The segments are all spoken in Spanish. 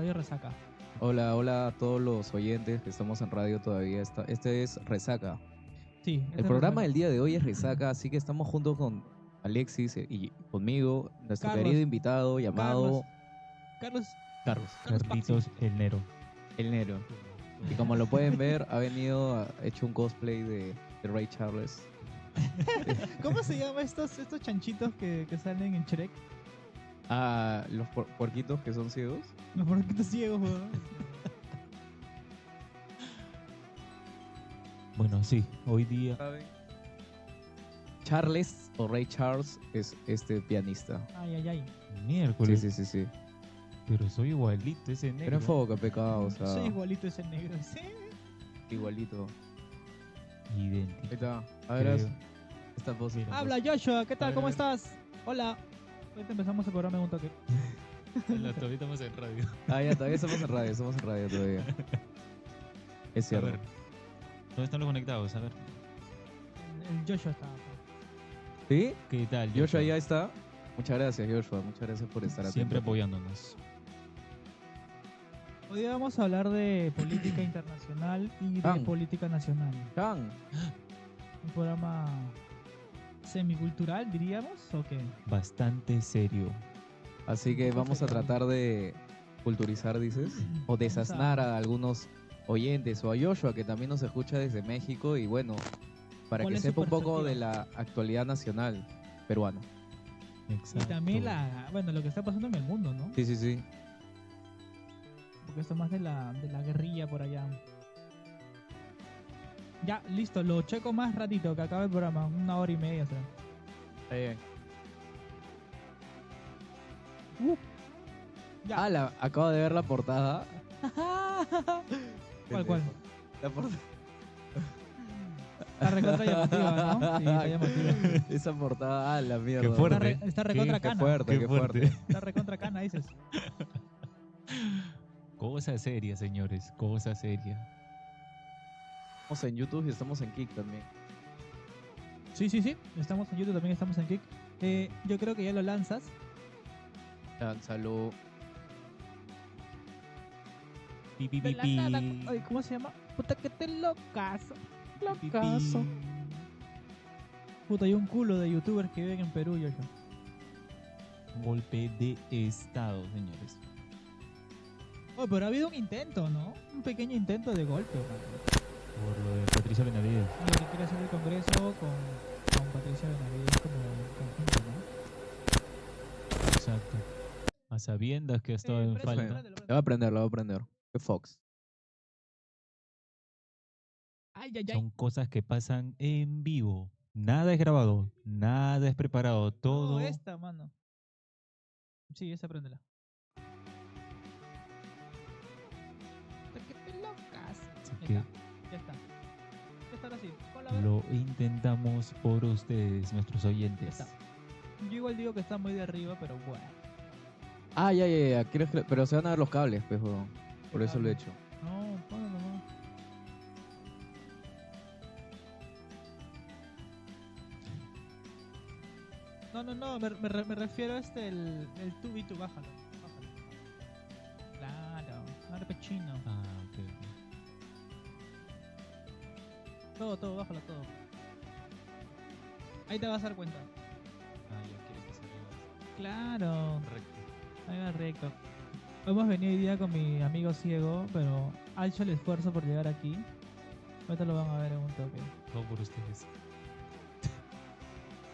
Radio Resaca. Hola, hola a todos los oyentes que estamos en radio todavía. Este es Resaca. Sí, El este es programa Resaca. del día de hoy es Resaca, así que estamos junto con Alexis y conmigo, nuestro Carlos. querido invitado llamado Carlos. Carlos, Carlos Paxi. Carlitos el Nero. el Nero. Y como lo pueden ver, ha venido, ha hecho un cosplay de Ray Charles. ¿Cómo se llama estos chanchitos que salen en Shrek? Ah, los puerquitos que son ciegos. Los porquitos ciegos, weón. Bueno, sí, hoy día Charles o Ray Charles es este pianista. Ay, ay, ay. Sí, miércoles, sí, sí, sí. pero soy igualito ese negro. Pero enfoca, pecado, o sea, Soy igualito ese negro, sí. igualito. Ahí Idéntico. está. A ver, Creo. esta pose. Mira. Habla Joshua, ¿qué A tal? ver, ¿Cómo a ver. estás? Hola. Ahorita empezamos el programa en un toque. Hola, todavía estamos en radio. Ah, ya, todavía estamos en radio todavía. Es A cierto. ver, ¿dónde están los conectados? A ver, El Joshua está acá. ¿Sí? ¿qué tal? Joshua ya está. Muchas gracias, Joshua. Muchas gracias por estar atento. Siempre apoyándonos. Hoy día vamos a hablar de política internacional y de Tan. política nacional. Chan. Un programa semicultural, diríamos, ¿o qué? Bastante serio. Así que vamos a tratar de culturizar, dices, o desasnar a algunos oyentes o a Joshua, que también nos escucha desde México, y bueno, para ¿Cuál que es su sepa un poco de perspectiva? la actualidad nacional peruana. Exacto. Y también lo que está pasando en el mundo, ¿no? Sí, sí, sí. Porque esto más de la guerrilla por allá. Ya, listo, lo checo más ratito que acabe el programa, 1 hora y media será. Ya. Ah, acabo de ver la portada. ¿Cuál? La portada. Está recontra llamativa, ¿no? Sí, está llamativa. Esa portada, la mierda. Qué fuerte. Está recontra Qué cana. fuerte, qué fuerte. Está recontra cana, dices. Cosa seria, señores. Cosa seria. Estamos en YouTube y estamos en Kick también. Sí. Estamos en YouTube, también estamos en Kick. Yo creo que ya lo lanzas. Lánzalo. Pi, pi, De pi, la pi. nada. Ay, ¿cómo se llama? Puta que te locazo. Pi, pi, pi. Locazo. Puta, hay un culo de youtubers que viven en Perú, yo. Golpe de estado, señores. Oh, pero ha habido un intento, ¿no? Un pequeño intento de golpe, mano. Por lo de Patricia Benavides. Lo que quiere hacer el Congreso con Patricia Benavides como conjunto, ¿no? Exacto. A sabiendas que ha estado en Préndelo, falta. préndelo. La va a aprender, la va a aprender. ¿Qué Fox? Ay, ay, ay. Son cosas que pasan en vivo. Nada es grabado, nada es preparado, todo. No, esta, mano. Sí, esa préndela. Puta que te locas. Así Ya que está, ya está. Ya está ahora sí. Ponla a ver. lo intentamos por ustedes, nuestros Ya oyentes. está. Yo igual digo que está muy de arriba, pero bueno. Ah, ya. Pero se van a ver los cables, pues, huevón. Por eso lo he cable? hecho. No, ponlo nomás. No, me refiero a el tubito, bájalo. Claro, arpechino. Ah, ok. Todo, bájalo todo. Ahí te vas a dar cuenta. Ah, ya quiere que salga Claro, recto. ahí va recto. Hemos venido hoy día con mi amigo ciego, pero ha hecho el esfuerzo por llegar aquí. Ahorita lo van a ver en un toque. Todo por ustedes.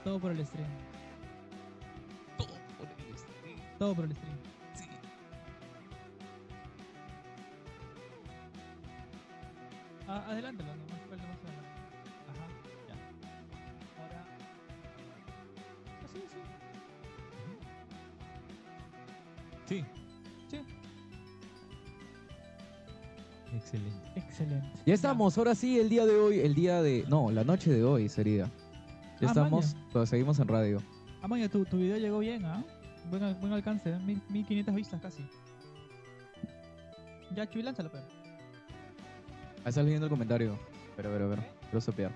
Todo por el stream. Todo por ustedes. Todo por el stream. Sí. Adelántalo, nomás falta más adelante. Ajá, ya. Ahora. Sí. Sí. Sí. Excelente. Excelente. Ya estamos, ahora sí, el día de hoy, no, la noche de hoy sería. Ya Ah, estamos, pero seguimos en radio. Ah, maña, tu video llegó bien, ¿ah? Buen alcance, 1500 vistas casi. Ya, Chuy, lánzalo, pero. Ahí estás leyendo el comentario. Pero, quiero sopear.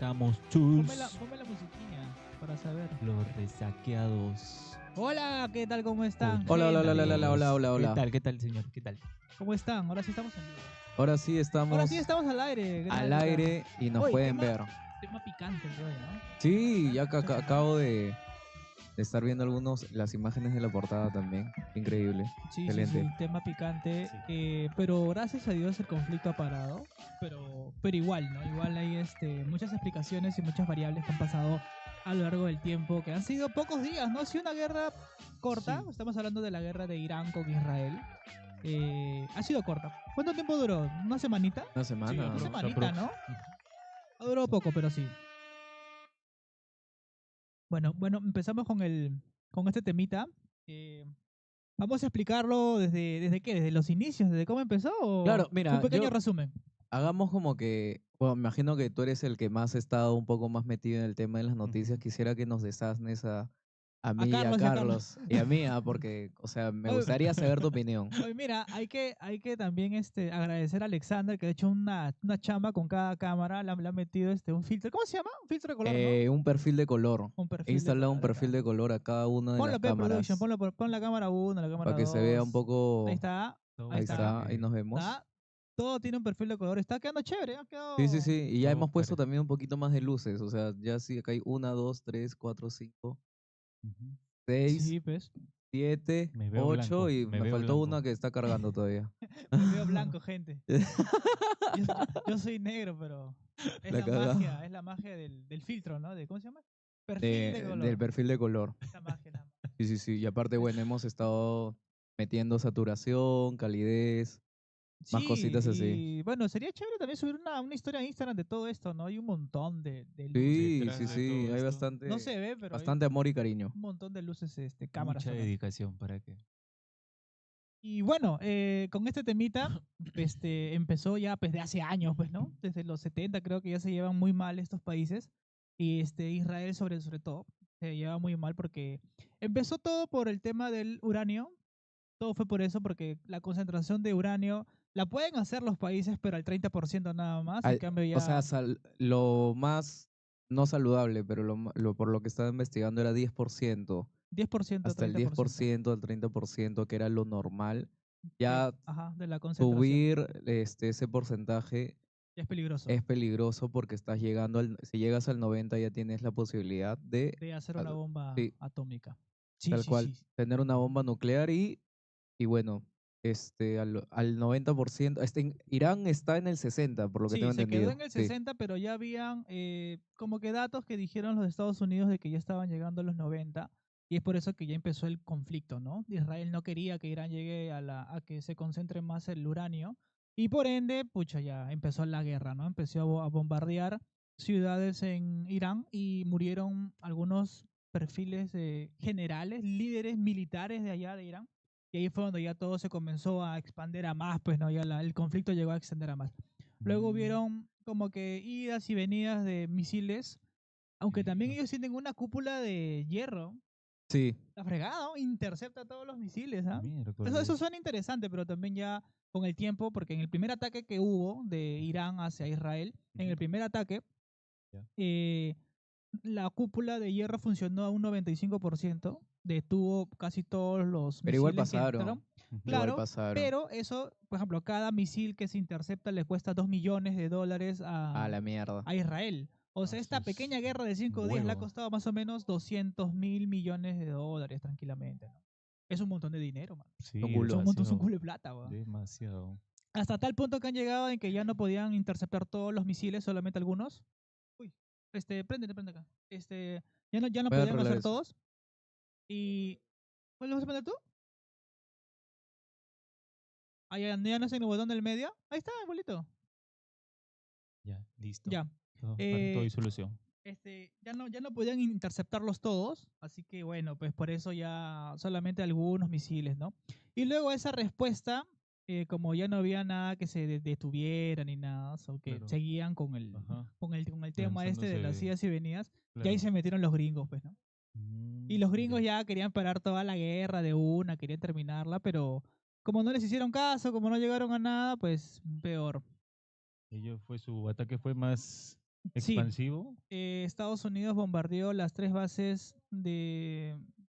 arrancamos, chus. Ponme la musiquilla para saber. Los resaqueados. Hola, ¿qué tal? ¿Cómo están? Hola, hola, gente? hola, hola, hola, hola, hola. ¿Qué tal, señor? ¿Qué tal? ¿Cómo están? Ahora sí estamos en vivo. Ahora sí Ahora sí estamos al aire. al gracias. aire y nos Oye, pueden tema- ver. Tema picante el de hoy, ¿no? Sí, ya acabo de estar viendo las imágenes de la portada también. Increíble. Sí, Excelente. sí, tema picante. Sí. Pero gracias a Dios el conflicto ha parado. Pero igual, ¿no? Igual hay muchas explicaciones y muchas variables que han pasado a lo largo del tiempo, que han sido pocos días, ¿no? Ha sido una guerra corta. Sí. Estamos hablando de la guerra de Irán con Israel. Ha sido corta. ¿Cuánto tiempo duró? ¿Una semanita? Una semana. Sí, Una aprox. semanita, ¿no? Ha durado poco, pero sí. Bueno, empezamos con este temita. Eh, Vamos a explicarlo desde qué, desde los inicios, desde cómo empezó. ¿O Claro, mira, un pequeño yo- resumen? Hagamos como que, bueno, me imagino que tú eres el que más ha estado un poco más metido en el tema de las noticias. Ujú. Quisiera que nos desasnes a mí y a Carlos y a Carlos. Carlos y a mí, porque, o sea, me Oye, gustaría saber tu opinión. Oye, mira, hay que también agradecer a Alexander que ha hecho una chamba con cada cámara, le ha metido un filtro. ¿Cómo se llama? Un filtro de color, ¿no? Un perfil de color. Un He perfil de instalado un color perfil acá. de color a cada una de las Ponlo, P Production, cámaras pon la cámara 1, la cámara para que se vea un 2. poco. Ahí está, Todo ahí Ahí está. está, ahí nos vemos. Está. Todo tiene un perfil de color. Está quedando chévere, ha Sí, sí, quedado. sí. Y ya Todo hemos puesto para- también un poquito más de luces. O sea, ya sí, acá hay 1, 2, 3, 4, 5, Ujú. 6, Sí, pues. 7, Me veo 8 blanco, y me me veo faltó blanco. una que está cargando todavía. Me veo blanco, gente. Yo soy negro, pero La cagada. es la magia del filtro, ¿no? ¿Cómo se llama? Perfil de Del color. perfil de color. Es la magia, la magia. Sí, sí, sí. Y aparte, bueno, hemos estado metiendo saturación, calidez, más Sí, cositas así. y bueno, sería chévere también subir una historia en Instagram de todo esto, ¿no? Hay un montón de luces. Sí, Detrás sí, de sí. todo Hay esto, No se ve, pero hay bastante amor y cariño. un montón de luces, cámaras mucha atrás. dedicación para que. Y bueno, con este temita, empezó ya pues de hace años, pues, ¿no? Desde los 70 creo que ya se llevan muy mal estos países. Y Israel sobre todo se lleva muy mal porque empezó todo por el tema del uranio. Todo fue por eso, porque la concentración de uranio la pueden hacer los países, pero al 30% nada más. En cambio O sea, ya lo más no saludable, pero por lo que estaba investigando era 10%, 10%, hasta el 30%. 10%, al 30%, que era lo normal. De, Ya ajá, de la concentración. subir ese porcentaje Ya es peligroso es peligroso porque si llegas al 90 ya tienes la posibilidad de, de hacer una al- bomba sí, atómica. Sí, tal sí, cual, sí. tener una bomba nuclear y bueno, al 90%, Irán está en el 60, por lo que Sí, tengo se quedó en entendido. el Sí, 60, pero ya habían como que datos que dijeron los Estados Unidos de que ya estaban llegando a los 90, y es por eso que ya empezó el conflicto, ¿no? Israel no quería que Irán llegue a que se concentre más el uranio, y por ende, pucha, ya empezó la guerra, ¿no? Empezó a bombardear ciudades en Irán y murieron algunos perfiles de generales, líderes militares de allá de Irán. Y ahí fue donde ya todo se comenzó a expandir a más, pues no, ya el conflicto llegó a extender a más. Luego Mm, hubieron como que idas y venidas de misiles, aunque también listo. ellos tienen una cúpula de hierro. sí, La fregada, ¿no? Intercepta todos los misiles, ¿ah? Eso Miércoles. suena interesante, pero también ya con el tiempo, porque en el primer ataque que hubo de Irán hacia Israel, en el Ujú. primer ataque, Ya. eh, la cúpula de hierro funcionó a un 95%, detuvo casi todos los pero igual misiles que entraron. pasaron, Ujú. igual Claro, pasaron. pero eso, por ejemplo, cada misil que se intercepta le cuesta $2 millones A la mierda. a Israel. O sea, Eso esta es pequeña guerra de un 5 días le ha huevo. costado más o menos $200 millones tranquilamente, ¿no? Es un montón de dinero, man. Un Sí, Es culo. un demasiado. culo de plata, weón. Demasiado. Hasta tal punto que han llegado en que ya no podían interceptar todos los misiles, solamente algunos. Uy, prende acá. Ya no Voy a podían arreglar hacer eso. todos. Y. ¿Cuál lo vas a prender tú? Ah, ya no es en el botón del medio. Ahí está, igualito. Ya, listo. Ya. Para todo Eh, hay solución. ya no podían interceptarlos todos, así que bueno, pues por eso ya solamente algunos misiles, ¿no? Y luego esa respuesta, como ya no había nada que se detuviera ni nada, o que Claro. seguían con el, Ajá. con el, con el tema de las Lanzándose. idas y venidas, y ahí Claro. se metieron los gringos, pues, ¿no? Y los gringos Ya. ya querían parar toda la guerra de una, querían terminarla, pero como no les hicieron caso, como no llegaron a nada, pues peor. Su ataque fue más Sí, expansivo. Estados Unidos bombardeó las 3 bases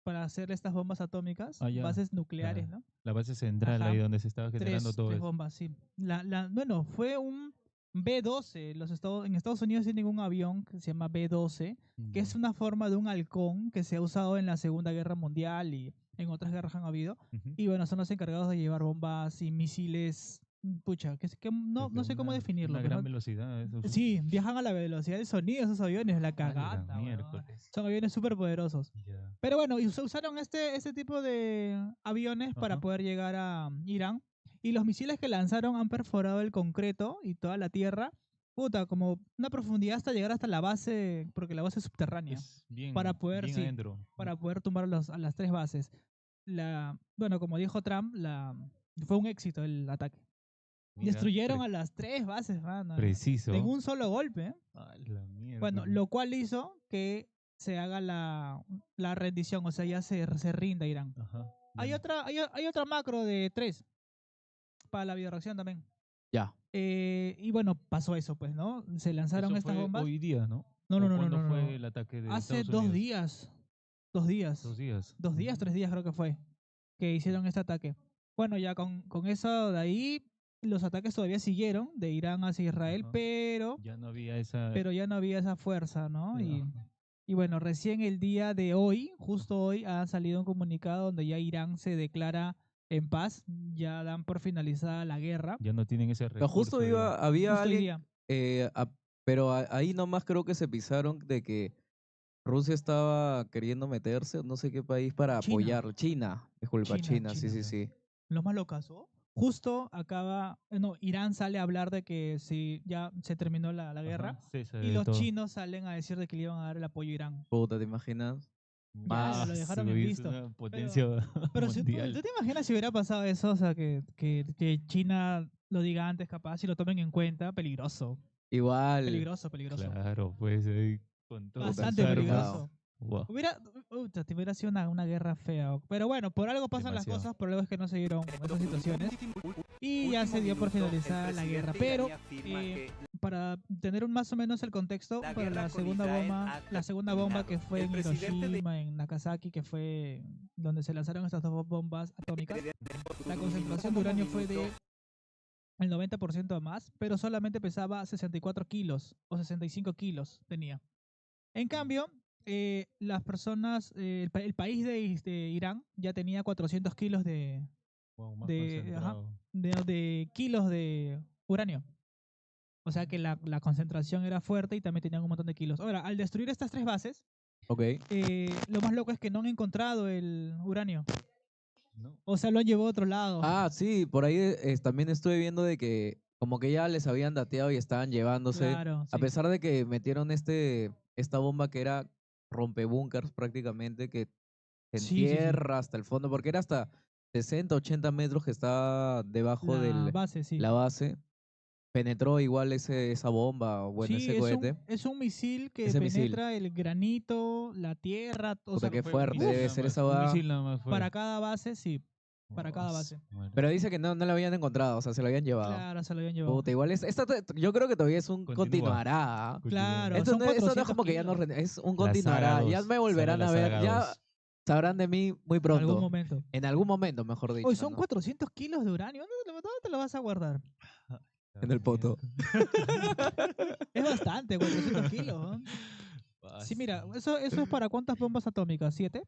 para hacer estas bombas atómicas, Ah, ya. bases nucleares, La, ¿no? la base central ahí Ajá, donde se estaba generando todo tres eso. bombas, sí. Bueno, fue un B-12. En Estados Unidos tienen un avión que se llama B-12, que Ya. es una forma de un halcón que se ha usado en la Segunda Guerra Mundial y en otras guerras han habido. Ujú. Y bueno, son los encargados de llevar bombas y misiles. Pucha, que no Desde sé cómo definirlo, una pues, gran ¿no? velocidad. Eso. Sí, viajan a la velocidad del sonido esos aviones, la A la cagata, weón. miércoles. Son aviones súper poderosos. Ya. Pero bueno, y se usaron este tipo de aviones para Ajá. poder llegar a Irán. Y los misiles que lanzaron han perforado el concreto y toda la tierra, puta, como una profundidad hasta llegar hasta la base, porque la base es subterránea, Es bien, para poder, bien sí, adentro. para poder tumbar a las 3 bases. Bueno, como dijo Trump, fue un éxito el ataque. Mira, Destruyeron a las 3 bases, mano, en preciso. un solo golpe, ¿eh? A la Bueno, miércoles. lo cual hizo que se haga la rendición, o sea, ya se rinda Irán. Ajá. Hay Ya. otra macro de 3 para la bioreacción también. Ya. Y bueno, pasó eso, pues, ¿no? Se lanzaron Eso estas fue bombas. hoy día, ¿no? No, no, ¿O no, no, cuándo no, fue no. el ataque de Hace Estados 2 Unidos? días. 2 días. 2 días. 2 días, 3 días creo que fue. Que hicieron este ataque. Bueno, ya con eso de ahí, los ataques todavía siguieron de Irán hacia Israel, Ajá. pero Ya no había esa. ya no había esa fuerza, ¿no? Ajá. Y bueno, recién el día de hoy, justo hoy, ha salido un comunicado donde ya Irán se declara en paz, ya dan por finalizada la guerra. Ya no tienen ese Pero justo recurso ya. había Justo hoy alguien, día. eh, a- pero ahí nomás creo que se pisaron de que Rusia estaba queriendo meterse, no sé qué país, para China, apoyar. China, disculpa, China, sí, China. sí, Ya. sí. Lo más locazo. Justo acaba, no, Irán sale a hablar de que si ya se terminó la guerra Ajá. Cesa y de los todo. chinos salen a decir de que le iban a dar el apoyo a Irán. Puta, ¿te imaginas? Ya, Ah, lo Más. dejaron en es visto. una Pero, potencia pero si tú, mundial. ¿tú te imaginas si hubiera pasado eso? O sea, que China lo diga antes capaz y lo tomen en cuenta, peligroso. Igual. Peligroso. Claro, pues ahí con todas Puta, sus Bastante armas. complicado. peligroso. Wow, Te hubiera sido una guerra fea. Pero bueno, por algo pasan las demasiado. cosas, por algo es que no se dieron esas situaciones. Y ya se dio por finalizada la guerra. Pero para tener más o menos el contexto, para la segunda bomba que fue en Hiroshima, en Nagasaki, que fue donde se lanzaron estas 2 bombas atómicas, la concentración de uranio fue de el 90% o más, pero solamente pesaba 64 kilos o 65 kilos tenía. En cambio, las personas, el país de Irán ya tenía 400 kilos Wow, más de, ajá, concentrado. de kilos de uranio. O sea que la concentración era fuerte y también tenían un montón de kilos. Ahora, al destruir estas 3 bases, Ok. lo más loco es que no han encontrado el uranio. ¿No? O sea, lo han llevado a otro lado. Ah, sí, por ahí también estuve viendo de que como que ya les habían dateado y estaban llevándose, Claro, a sí. pesar de que metieron esta bomba que era rompebúnkers prácticamente, que se Sí. entierra hasta el fondo, porque era hasta 60, 80 metros que estaba debajo La de base, sí. la base. Penetró igual esa bomba, o bueno, Sí, ese cohete, es un misil que ese misil. penetra el granito, la tierra, o Puta, sea, qué Solo fue un fuerte misil debe nada ser más. esa Un bomba. misil nada más fue. para cada base, sí, para cada base. Bueno, Pero dice que no la habían encontrado, o sea, se lo habían llevado. Claro, se lo habían llevado. Puta, igual yo creo que todavía es un continúa. continuará. Continúa. Claro, Esto son no, esto no es 400 como que ya no kilos es un La saga continuará. Ya 2. me Sale volverán la a ver. saga Ya 2. sabrán de mí muy en algún pronto. momento. En algún momento, mejor Hoy dicho, son ¿no? 400 kilos de uranio. ¿Dónde te lo vas a guardar? En el poto. Es bastante, 400 kilos. ¿No? Sí, mira, Fácil. eso es para cuántas bombas atómicas, ¿7?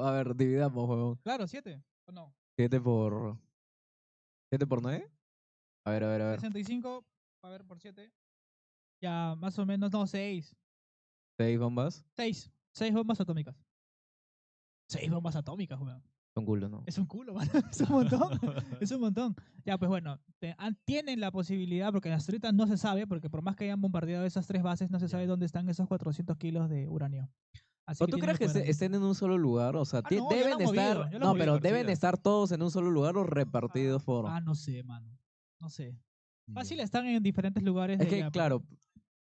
A ver, dividamos, huevón. Claro, 7. ¿O no? 7 por... ¿7 por 9? A ver. 65, a ver, por 7. Ya, más o menos, no, 6. 6 bombas. 6 bombas atómicas. 6 bombas atómicas, weón. Son culo, ¿no? Es un culo, mano. Es un montón. Es un montón. Ya, pues bueno, tienen la posibilidad, porque hasta ahorita no se sabe, porque por más que hayan bombardeado esas 3 bases, no se sabe dónde están esos 400 kilos de uranio. Así ¿O que tú tienen crees que que poder ahí. estén en un solo lugar? O sea, Ah, no, ya lo deben han movido. estar... Ya lo han No, movido. pero deben Esparcidas. estar todos en un solo lugar o repartidos por... No sé, mano. No sé. Fácil Ya. están en diferentes lugares Es de que, allá, pues. claro,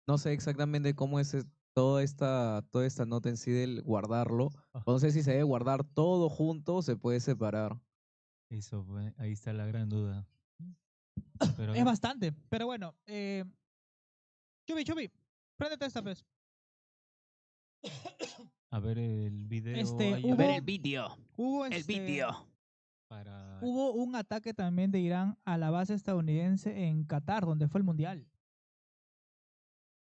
no sé exactamente cómo es toda esta nota en sí del guardarlo. Ah, No sé si se debe guardar todo junto o se puede separar. eso, pues, ahí está la gran duda. Pero a Es ver, bastante. Pero bueno, Chubi, Préndete esta vez. A ver el video. Este, ahí, hubo- a ver el vídeo. Hubo, El este, vídeo. para... hubo un ataque también de Irán a la base estadounidense en Qatar, donde fue el mundial.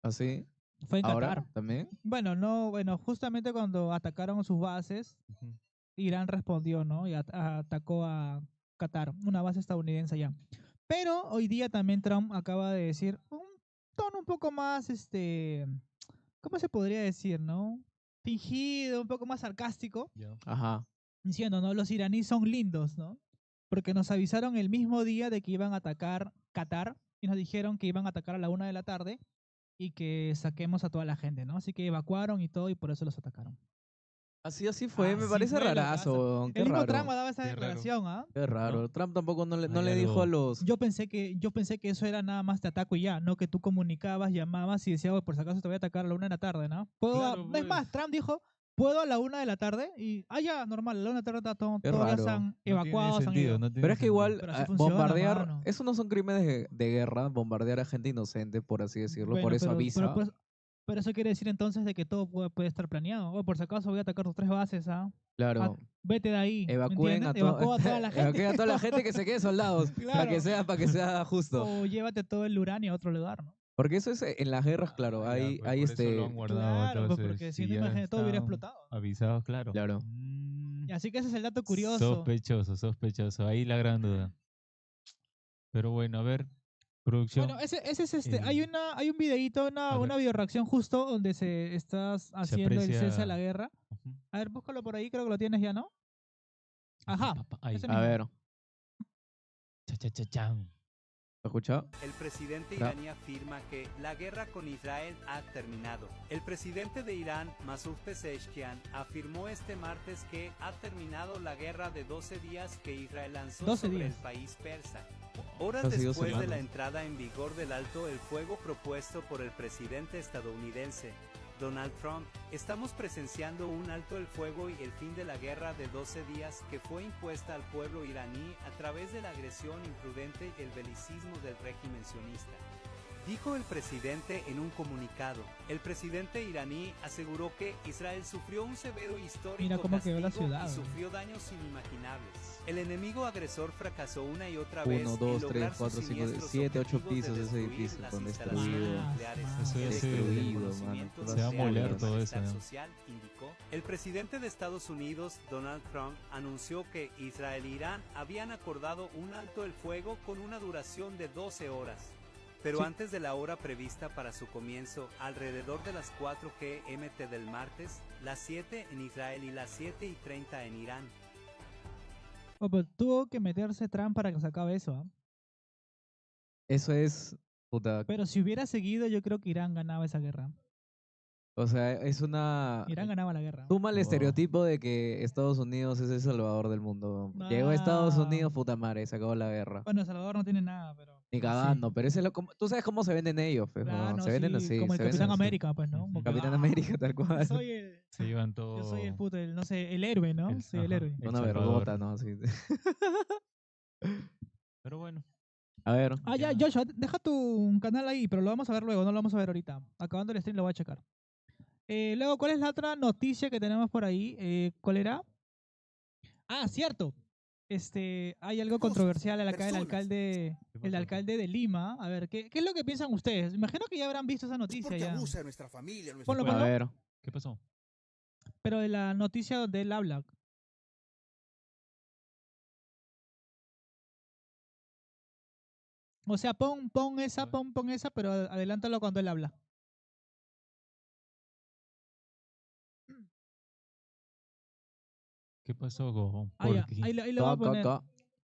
¿Así? Fue en ¿Ahora Qatar. también? Bueno, justamente cuando atacaron sus bases, Ujú. Irán respondió, ¿no? Y atacó a Qatar, una base estadounidense allá. Pero hoy día también Trump acaba de decir un tono un poco más, ¿cómo se podría decir, no? Fingido, un poco más sarcástico, Ya. Ajá. diciendo, ¿no? Los iraníes son lindos, ¿no? Porque nos avisaron el mismo día de que iban a atacar Qatar y nos dijeron que iban a atacar a la 1 de la tarde y que saquemos a toda la gente, ¿no? Así que evacuaron y todo y por eso los atacaron. Así fue, me Así parece fue, rarazo, locazo. weón, qué El mismo raro. Trump daba esa Qué raro. declaración, ¿ah? Qué raro. ¿No? Trump tampoco no Hay le dijo a algo- los... Yo pensé que eso era nada más te ataco y ya, no que tú comunicabas, llamabas y decías, "Oye, por si acaso te voy a atacar a la 1 de la tarde, ¿no?" Claro, Es más, pues. Trump dijo, ¿puedo a la 1 de la tarde? Y, ya, normal, a la 1 de la tarde está Qué todos ya raro. se han No tiene evacuado, se han sentido, ido. no tiene Pero es que sentido. igual Pero así funciona, bombardear, mano. eso no son crímenes de guerra, bombardear a gente inocente, por así decirlo, por Bueno, eso pero, avisa. pero eso quiere decir entonces de que todo puede estar planeado. O por si acaso voy a atacar tus 3 bases, ¿ah? Claro, Vete de ahí. ¿Me evacúen entiendes? a, Evacúa a toda la gente. evacúen a toda la gente que se quede soldados, para Claro. que sea justo. O llévate todo el uranio a otro lugar, ¿no? Porque eso es en las guerras, claro, Ah, ya, hay, pues, hay por eso lo han guardado, Claro, pues entonces, porque si si no, ya imagínate, todo hubiera estaban explotado. avisados, claro. Claro. Y así que ese es el dato curioso. Sospechoso. Ahí la gran duda. Pero bueno, a ver, producción. Bueno, ese es Eh, hay un videíto, a una ver. videoreacción justo donde se estás haciendo el cese a la aprecia- guerra. Ujú. A ver, búscalo por ahí, creo que lo tienes ya, ¿no? Ajá, Ahí. ese A mismo. ver, Chan. ¿lo escuchado? El presidente Ra- iraní afirma que la guerra con Israel ha terminado. El presidente de Irán, Masoud Pezeshkian, afirmó este martes que ha terminado la guerra de 12 días que Israel lanzó 12 sobre días. el país persa. Horas Casi 12 después de la semanas. entrada en vigor del alto el fuego propuesto por el presidente estadounidense, Donald Trump, estamos presenciando un alto el fuego y el fin de la guerra de 12 días que fue impuesta al pueblo iraní a través de la agresión imprudente y el belicismo del régimen sionista. Dijo el presidente en un comunicado. El presidente iraní aseguró que Israel sufrió un severo histórico Mira cómo quedó la castigo ciudad, y güey. sufrió daños inimaginables. El enemigo agresor fracasó una y otra 1, vez en 2, lograr 3, 4, sus 5, siniestros 7, 8 objetivos de pisos de ese destruir edificio las con instalaciones destruido. nucleares Eso y es destruir el destruido, conocimiento mano. Se va a nuclear moler del todo eso, malestar ¿no? social, indicó. El presidente de Estados Unidos, Donald Trump, anunció que Israel e Irán habían acordado un alto el fuego con una duración de 12 horas. Pero Sí. antes de la hora prevista para su comienzo, alrededor de las 4 GMT del martes, las 7 en Israel y las 7:30 en Irán. Pues tuvo que meterse Trump para que se acabe eso, ¿ah? Eso es, puta, Pero si hubiera seguido, yo creo que Irán ganaba esa guerra. o sea, es una... Irán ganaba la guerra. Tumba el Oh. estereotipo de que Estados Unidos es el salvador del mundo. Llegó a Estados No. Unidos, puta madre, se acabó la guerra. Bueno, El Salvador no tiene nada, pero... Ni pero sí. cagando, pero ese es tú sabes cómo se venden ellos, pues, Claro, weón, no, se venden sí, así, como el se venden Capitán así. América, pues, ¿no? Ujú. Como que, Capitán América, tal cual. Soy el, Se llevan todo. yo soy el puto, no sé, el héroe, ¿no? Soy el ajá, héroe. El Una Salvador. vergota, ¿no? Así. Pero bueno, A ver, Ya, Ya. Joshua, deja tu canal ahí, pero lo vamos a ver luego, no lo vamos a ver ahorita. Acabando el stream lo voy a checar. Luego, ¿cuál es la otra noticia que tenemos por ahí? ¿Cuál era? Ah, cierto. Hay algo controversial acá del alcalde, ¿Qué pasó? el alcalde de Lima. A ver, ¿qué es lo que piensan ustedes? Imagino que ya habrán visto esa noticia porque ya. abusa de nuestra familia, nuestra Ponlo, a ponlo. ver. ¿qué pasó? Pero de la noticia donde él habla. O sea, pon esa, pon esa, pero adelántalo cuando él habla. ¿Qué pasó, Go? Ya, Porque ahí lo voy a poner. Acá.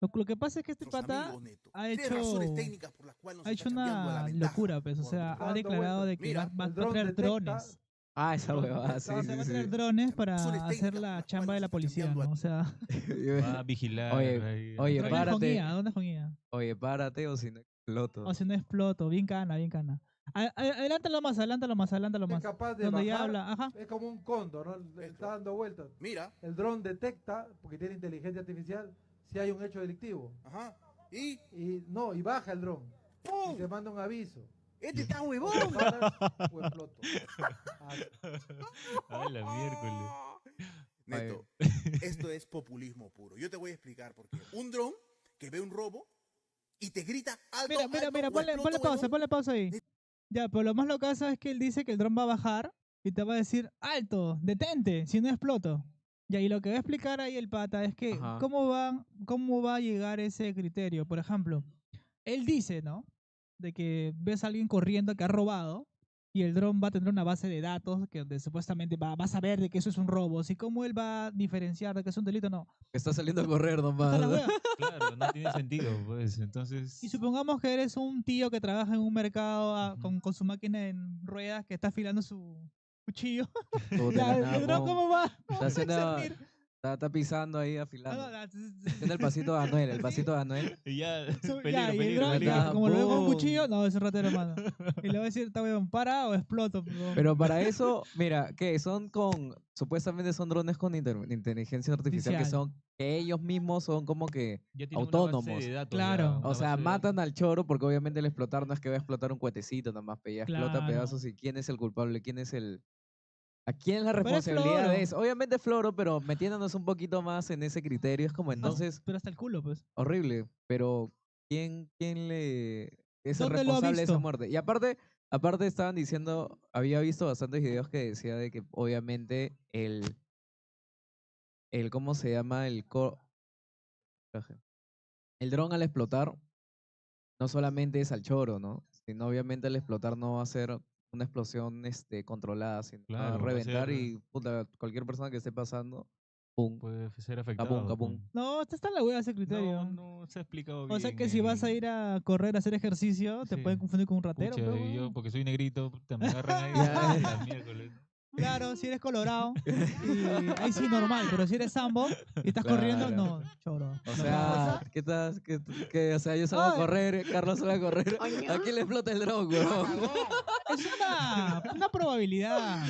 Lo que pasa es que este nuestros pata amigos, Neto. ha Tiene hecho, razones técnicas por las cuales nos ha hecho está cambiando a la una ventaja. locura, pues. O sea, ha dando declarado de vueltas. que Mira, va a el dron traer detecta- drones. Ah, esa No, huevada, no, sí, O sea, sí, va a sí. traer drones para Razones hacer técnicas por la las chamba cuales de la nos está policía, cambiando ¿no? O sea, va a vigilar. Oye, ahí, oye, a- drones con párate. guía, drones con guía. Oye, párate o si no exploto. O si no exploto, bien cana, bien cana. Adelántalo más, adelántalo más, adelántalo Es más. capaz de Donde ya bajar, habla, ajá. es como un cóndor, ¿no? Está dando vueltas. Mira, El dron detecta, porque tiene inteligencia artificial, si hay un hecho delictivo. ajá, y Y baja el dron. ¡pum! Y te manda un aviso. Este está huevón. O jalas o exploto. Ah, Ay, la miércoles. Neto, esto es populismo puro. Yo te voy a explicar por qué. Un dron que ve un robo y te grita alto, Mira, mira, alto, mira, o ponle exploto, pausa, huevón. ponle pausa ahí. Ya, pero lo más locazo es que él dice que el dron va a bajar y te va a decir, alto, detente, si no exploto. Ya, y lo que va a explicar ahí el pata es que Ajá. cómo va a llegar ese criterio. Por ejemplo, él dice, ¿no? De que ves a alguien corriendo que ha robado y el dron va a tener una base de datos que donde supuestamente va a saber de que eso es un robo. Así como él va a diferenciar de que es un delito, no. Está saliendo a correr Está la nomás. hueva. Claro, no tiene sentido, pues. Entonces. Y supongamos que eres un tío que trabaja en un mercado Ujú. con su máquina en ruedas que está afilando su cuchillo. Puta, Ya, la el nada, dron, pum. ¿cómo va? Está ¿Cómo va a haciendo, discernir? está pisando ahí, No, afilando. no, no, Tiene el pasito de Anuel, el Sí. pasito de Anuel. Y ya, Ya, peligro, y el peligro, dron, peligro. ya, como lo veo con un Boom. cuchillo, no, es un ratero, hermano. Y le va a decir, está weón, para o exploto. Weón. Pero para eso, mira, que supuestamente son drones con inteligencia artificial Artificial. que ellos mismos son como que Ya tiene una base autónomos. de datos. Claro. ya, O una sea, base de matan datos. al choro porque obviamente el explotar no es que va a explotar un cuetecito nomás, pero ya explota Claro. pedazos y quién es el culpable, quién es el... ¿A quién es la Pero es responsabilidad floro. de eso? Obviamente Floro, pero metiéndonos un poquito más en ese criterio es como entonces Pero hasta el culo, pues. horrible, pero ¿quién le es el ¿Dónde lo ha responsable de esa visto? muerte? Y aparte estaban diciendo, había visto bastantes videos que decía de que obviamente ¿cómo se llama? El dron al explotar no solamente es al choro, ¿no? Sino obviamente al explotar no va a ser una explosión controlada, sino va a Claro, va a reventar ser. y puta, cualquier persona que esté pasando, pum, Puede ser capum, afectado. capum. No, está en la wea ese criterio. No se ha explicado O sea bien. que si vas a ir a correr, a hacer ejercicio, te Sí. pueden confundir con un ratero. Pucha, pero, y yo, weón. porque soy negrito, puta, me agarran ahí. Ya. ay, la miércoles. Claro, si eres colorado, y ahí sí normal, pero si eres sambo y estás corriendo, Claro. no, choro. O no sea, jodas. ¿qué tal? O sea, yo salgo a Ay. correr, Carlos sale a correr. Aquí le explota el dron, weón. Es una probabilidad.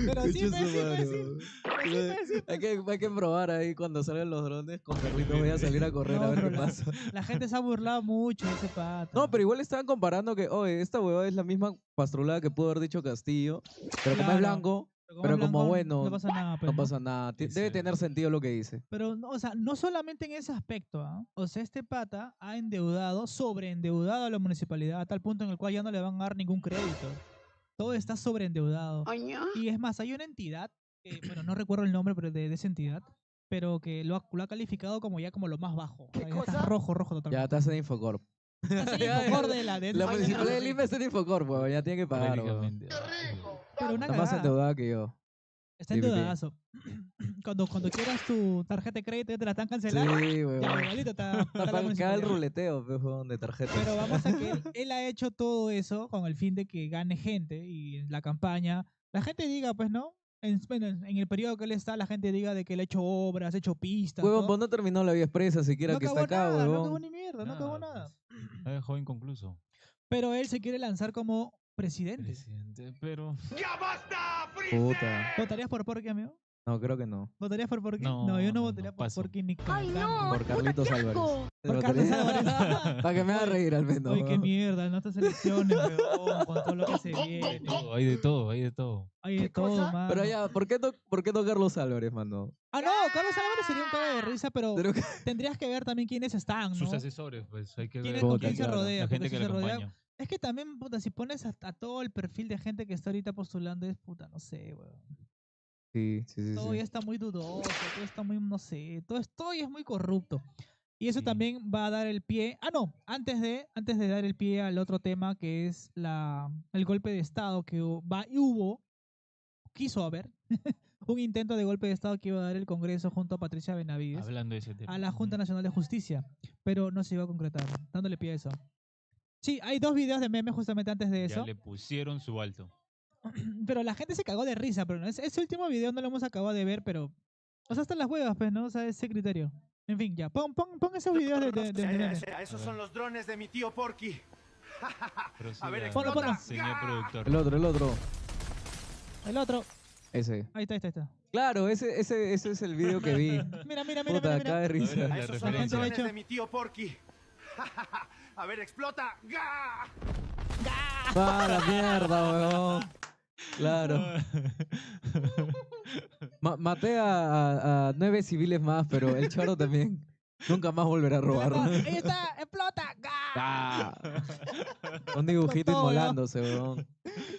Pero sí, Concha pues, su sí, madre, pues, sí. weón. Pero sí, pues, sí, Hay que probar ahí cuando salgan los drones con Carlitos. Voy a salir a correr No, a ver pero qué pasa. la gente se ha burlado mucho de ese pata. No, pero igual estaban comparando que, oye, esta huevada es la misma pastrulada que pudo haber dicho Castillo, pero como es Claro. blanco, Pero pero es como blanco, bueno, no pasa nada, pues, no ¿no? pasa nada. Es Debe tener cierto. sentido lo que dice. Pero, o sea, no solamente en ese aspecto, ¿ah? O sea, este pata ha endeudado, sobreendeudado a la municipalidad a tal punto en el cual ya no le van a dar ningún crédito. Todo está sobreendeudado. Y es más, hay una entidad, que, bueno, no recuerdo el nombre pero de esa entidad, pero que lo ha calificado como ya como lo más bajo. O sea, ya está rojo Ya totalmente. estás en Infocorp. Está así, Ya, Infocor de la La municipalidad de Lima está en Infocorp, weón. Ya tiene que pagar, weón. Prácticamente. Pero una Está más cagada. endeudada que yo. Está Sí, endeudazo. Cuando quieras tu tarjeta de crédito ya te la están cancelando. Sí, weón. Ya, igualito está la Acá el municipalidad. ruleteo, pues, weón, de tarjetas. Pero vamos a que él ha hecho todo eso con el fin de que gane gente y en la campaña la gente diga, pues, ¿no? Bueno, en el periodo que él está, la gente diga de que él ha hecho obras, ha hecho pistas. Huevón, todo. pues no terminó la vía expresa siquiera No que está acabó acá, nada, no huevón. acabó ni mierda, no acabó nada. Ha dejado inconcluso. Pero él se quiere lanzar como presidente. Presidente, pero. Puta. ¿Votarías por Porky, amigo? No, creo que no. ¿Votarías por Porky? No, yo no no, votaría no, por paso. Porky ni con Ay, no. Por Carlitos Álvarez. Por Carlos Álvarez. Para que me haga reír al menos. Oye, qué huevón. mierda, ¿no? Estas elecciones, weón, con todo lo que se viene. Hay de todo, hay de todo. Hay de todo, man. Pero ya, ¿por qué no Carlos Álvarez, mano? Ah, no, Carlos Álvarez sería un caga de risa, pero Pero- tendrías que ver también quiénes están, ¿no? Sus asesores, pues hay que ¿Quién ver. es- con Puta, quién se claro. rodea? La gente Porque que si le se rodea- acompaña. Es que también, puta, si pones a todo el perfil de gente que está ahorita postulando, es puta, no sé, weón. Sí, sí, sí. Todo sí. ya está muy dudoso, todo está muy, no sé, todo ya es muy corrupto. Y eso Sí. también va a dar el pie. Ah, no, antes de dar el pie al otro tema que es el golpe de Estado que quiso haber, un intento de golpe de Estado que iba a dar el Congreso junto a Patricia Benavides Hablando de ese tema. a la Junta Ujú. Nacional de Justicia, pero no se iba a concretar, dándole pie a eso. Sí, hay 2 videos de memes justamente antes de Ya eso, le pusieron su alto. pero la gente se cagó de risa, pero ese último video no lo hemos acabado de ver, pero... O sea, están las huevas, pues, ¿no? O sea, ese criterio. En fin, ya, pon esos videos de memes. Esos son los drones de mi tío Porky. Pero sí, A ver, Ponlo, ponlo. señor productor. El otro. El otro, Ese. ahí está. Claro, ese es el video que vi. Mira, Puta, acá de A ver, risa. la Esos son los referencia. drones Hecho. de mi tío Porky. A ver, explota. ¡Ga! ¡Ah, la mierda, weón! Claro. Maté a 9 civiles más, pero el choro también nunca más volverá a robar. Ahí está, explota. ¡Ah! Un dibujito Explotó, weón. inmolándose, weón.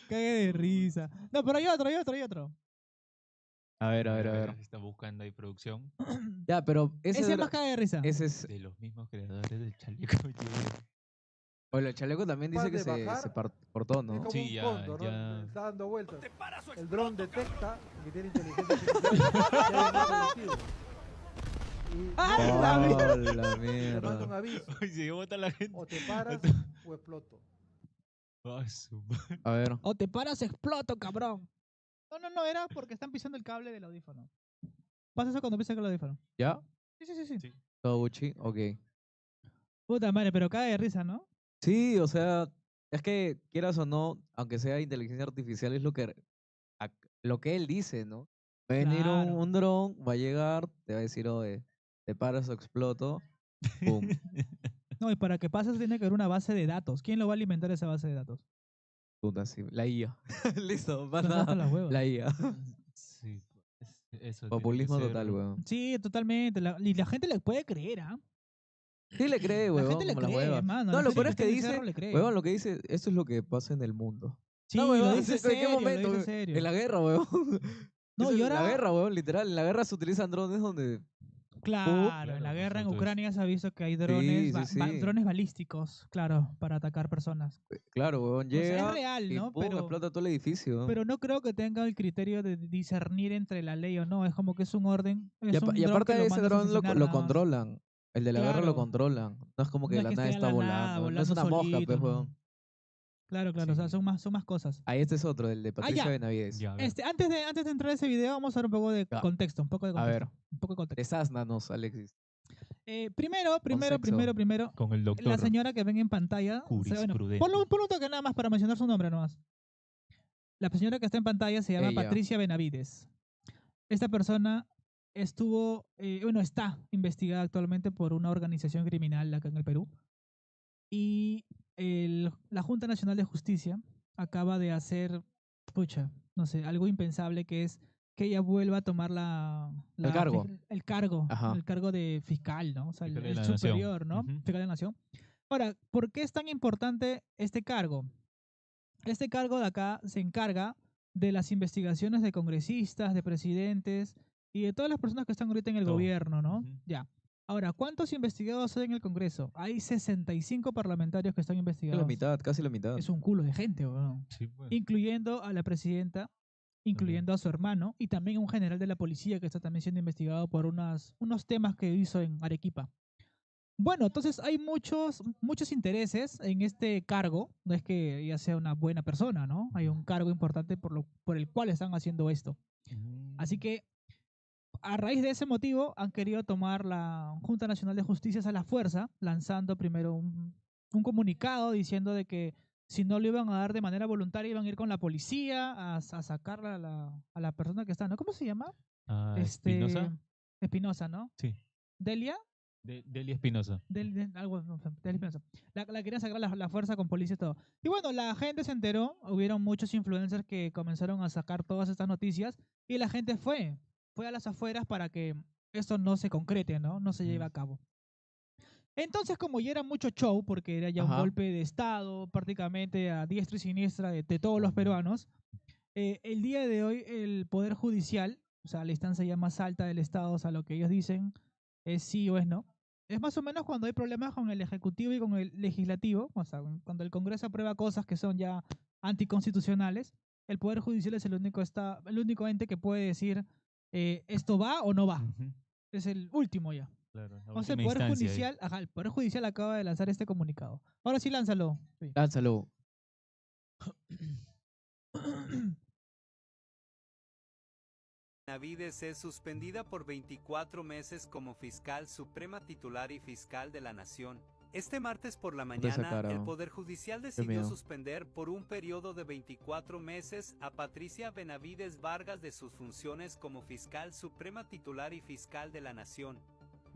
Cague de risa. No, pero hay otro. A ver. Está buscando ahí producción Ya, pero ese Ese es era- más cague de risa. ese es... de los mismos creadores del chaleco. Oye, el chaleco también dice Capaz que de bajar, se cortó, Es ¿no? como Sí, un ya, cóndor, ¿no? ya. Está dando vueltas. El dron detecta que tiene inteligencia artificial que hay en otro colectivo. Y ¡Ah, no, la ¡Oh, la te manda un mierda! aviso. Ay, se bota la gente. O te paras o exploto. Ay, su- A ver. O te paras, exploto, cabrón. No, era porque están pisando el cable del audífono. Pasa eso cuando pisa el audífono. ¿Ya? Sí. Sí. ¿Todo Gucci? Ok. Puta madre, pero cague de risa, ¿no? Sí, o sea, es que quieras o no, aunque sea inteligencia artificial, es lo que él dice, ¿no? Va a venir Claro. un dron, va a llegar, te va a decir, oye, te paras o exploto, pum. No, y para que pase eso tiene que haber una base de datos. ¿Quién lo va a alimentar esa base de datos? Puta, sí. La IA. Listo, más Estás hasta nada. las huevas. La IA. Sí, eso tiene que Populismo ser- total, weón. Sí, totalmente. Y la gente le puede creer, ¿ah? Sí le cree, La weón, gente le como las cree, huevas. mano. No, La lo gente peor es que está en el dice, cerro le cree. weón, lo que dice, esto es lo que pasa en el mundo. Sí, No, lo weón, dice ¿en qué serio, momento? lo dice serio. En la guerra, weón. No, Eso y es la ahora- guerra, weón, literal. En la guerra se utilizan drones donde... Claro, en la Claro, guerra en entonces- Ucrania se ha visto que hay drones, Sí, sí. drones balísticos, claro, para atacar personas. Claro, weón, O sea, es llega real, y ¿no? pum, explota todo el edificio. Pero no creo que tenga el criterio de discernir entre la ley o no. Es como que es un orden. Y, Es un y dron aparte que de lo ese mandas a dron asesinar lo nada más. controlan. El de la guerra lo Claro. controlan. No es como que No de es la que nada esté está de la nada, volando. No es una volando mosca, solito, pues, no. weón. Claro, o sea, Sí. son más cosas. Ahí este es otro, el de Patricia ya. Benavides. Ya, a ver. Antes de entrar a ese video, vamos a dar un poco de Ya. contexto, un poco de A contexto. ver. Un poco de contexto. Desásnanos, Alexis. Primero, sexo. Con el doctor. la señora que ven en pantalla. Jurisprudente. Ponlo un toque nada más para mencionar su nombre nomás. La señora que está en pantalla se llama Ella. Patricia Benavides. Esta persona está investigada actualmente por una organización criminal acá en el Perú. Y la Junta Nacional de Justicia acaba de hacer, no sé, algo impensable, que es que ella vuelva a tomar El cargo. el cargo, Ajá. el cargo de fiscal, ¿no? O sea, Fiscal de el la Nación. superior, ¿no? Ujú. Fiscal de la Nación. Ahora, ¿por qué es tan importante este cargo? Este cargo de acá se encarga de las investigaciones de congresistas, de presidentes y de todas las personas que están ahorita en el Todo. gobierno, ¿no? Ujú. Ya. Ahora, ¿cuántos investigados hay en el Congreso? Hay 65 parlamentarios que están investigados. La mitad, casi la mitad. Es un culo de gente, weón. Sí, pues. Incluyendo a la presidenta, incluyendo a su hermano y también a un general de la policía que está también siendo investigado por unos temas que hizo en Arequipa. Bueno, entonces hay muchos intereses en este cargo. No es que ella sea una buena persona, ¿no? Hay un cargo importante por el cual están haciendo esto. Así que, a raíz de ese motivo, han querido tomar la Junta Nacional de Justicia a la fuerza, lanzando primero un comunicado diciendo de que si no lo iban a dar de manera voluntaria, iban a ir con la policía a sacar a la persona que está, ¿no? ¿Cómo se llama? Ah, Espinosa. Espinosa, ¿no? Sí. ¿Delia? Delia Espinosa. Algo, no sé, Delia Espinosa. La querían sacar la fuerza con policía y todo. Y bueno, la gente se enteró, hubieron muchos influencers que comenzaron a sacar todas estas noticias y la gente fue a las afueras para que esto no se concrete, ¿no? No se lleve a cabo. Entonces, como ya era mucho show, porque era ya un Ajá. golpe de Estado prácticamente a diestra y siniestra de todos los peruanos, el día de hoy el Poder Judicial, o sea, la instancia ya más alta del Estado, o sea, lo que ellos dicen es sí o es no. Es más o menos cuando hay problemas con el Ejecutivo y con el Legislativo, o sea, cuando el Congreso aprueba cosas que son ya anticonstitucionales, el Poder Judicial es el único ente que puede decir esto va o no va. Ujú. Es el último ya. Claro, la O sea, el última Poder instancia ahí. Judicial, el Poder Judicial acaba de lanzar este comunicado. Ahora sí, lánzalo. Sí. Lánzalo. Benavides es suspendida por 24 meses como fiscal suprema titular y fiscal de la Nación. Este martes por la esa mañana, cara, el oh. Poder Judicial miedo. decidió suspender por un periodo de 24 meses a Patricia Benavides Vargas de sus funciones como fiscal suprema titular y fiscal de la Nación.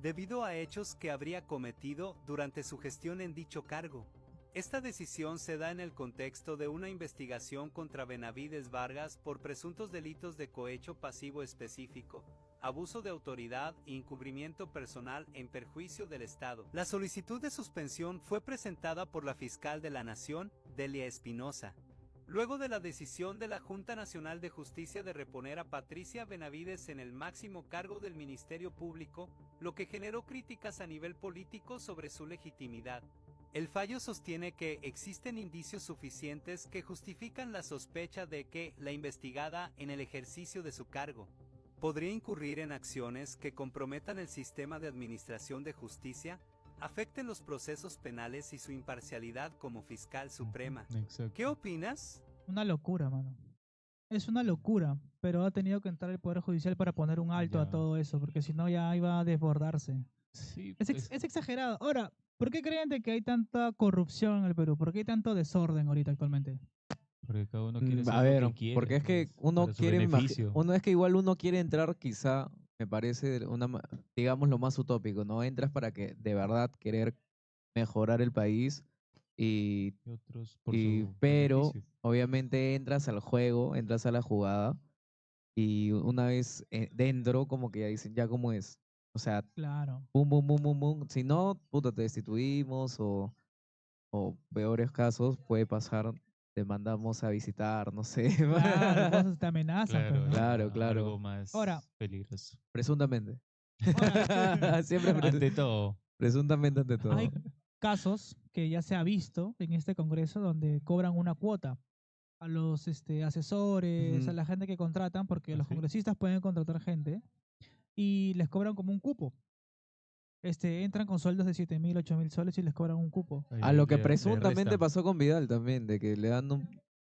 debido a hechos que habría cometido durante su gestión en dicho cargo. Esta decisión se da en el contexto de una investigación contra Benavides Vargas por presuntos delitos de cohecho pasivo específico, abuso de autoridad e encubrimiento personal en perjuicio del Estado. La solicitud de suspensión fue presentada por la fiscal de la Nación, Delia Espinosa. Luego de la decisión de la Junta Nacional de Justicia de reponer a Patricia Benavides en el máximo cargo del Ministerio Público, lo que generó críticas a nivel político sobre su legitimidad. El fallo sostiene que existen indicios suficientes que justifican la sospecha de que la investigada, en el ejercicio de su cargo, podría incurrir en acciones que comprometan el sistema de administración de justicia, afecten los procesos penales y su imparcialidad como fiscal suprema. Exacto. ¿Qué opinas? Una locura, mano. Es una locura, pero ha tenido que entrar el Poder Judicial para poner un alto a Ya. todo eso, porque si no ya iba a desbordarse. Sí, Es exagerado. Ahora, ¿por qué creen de que hay tanta corrupción en el Perú? ¿Por qué hay tanto desorden ahorita actualmente? porque cada uno quiere A hacer ver, lo que quiere, porque es que pues, uno para su quiere, beneficio. uno es que igual uno quiere entrar, quizá, me parece, digamos lo más utópico, ¿no? Entras para que de verdad querer mejorar el país y, Y otros por su pero beneficio. obviamente entras al juego, entras a la jugada y una vez dentro como que ya dicen, ya cómo es. O sea, Claro. pum, pum, pum, pum, pum. Si no, puta, te destituimos o peores casos puede pasar, te mandamos a visitar, no sé. Claro, cosas te amenazan, pues, Claro, ¿no? Claro, ya claro. algo más Ahora- peligroso. Presuntamente. Ahora, Siempre Ante todo, presuntamente ante todo. hay casos que ya se ha visto en este Congreso donde cobran una cuota a los asesores, a Ujú. la gente que contratan, porque ¿Ah, los sí? congresistas pueden contratar gente y les cobran como un cupo. Entran con sueldos de 7.000, 8.000 soles y les cobran un cupo. A ahí lo que le presuntamente restan. pasó con Vidal también, de que le dan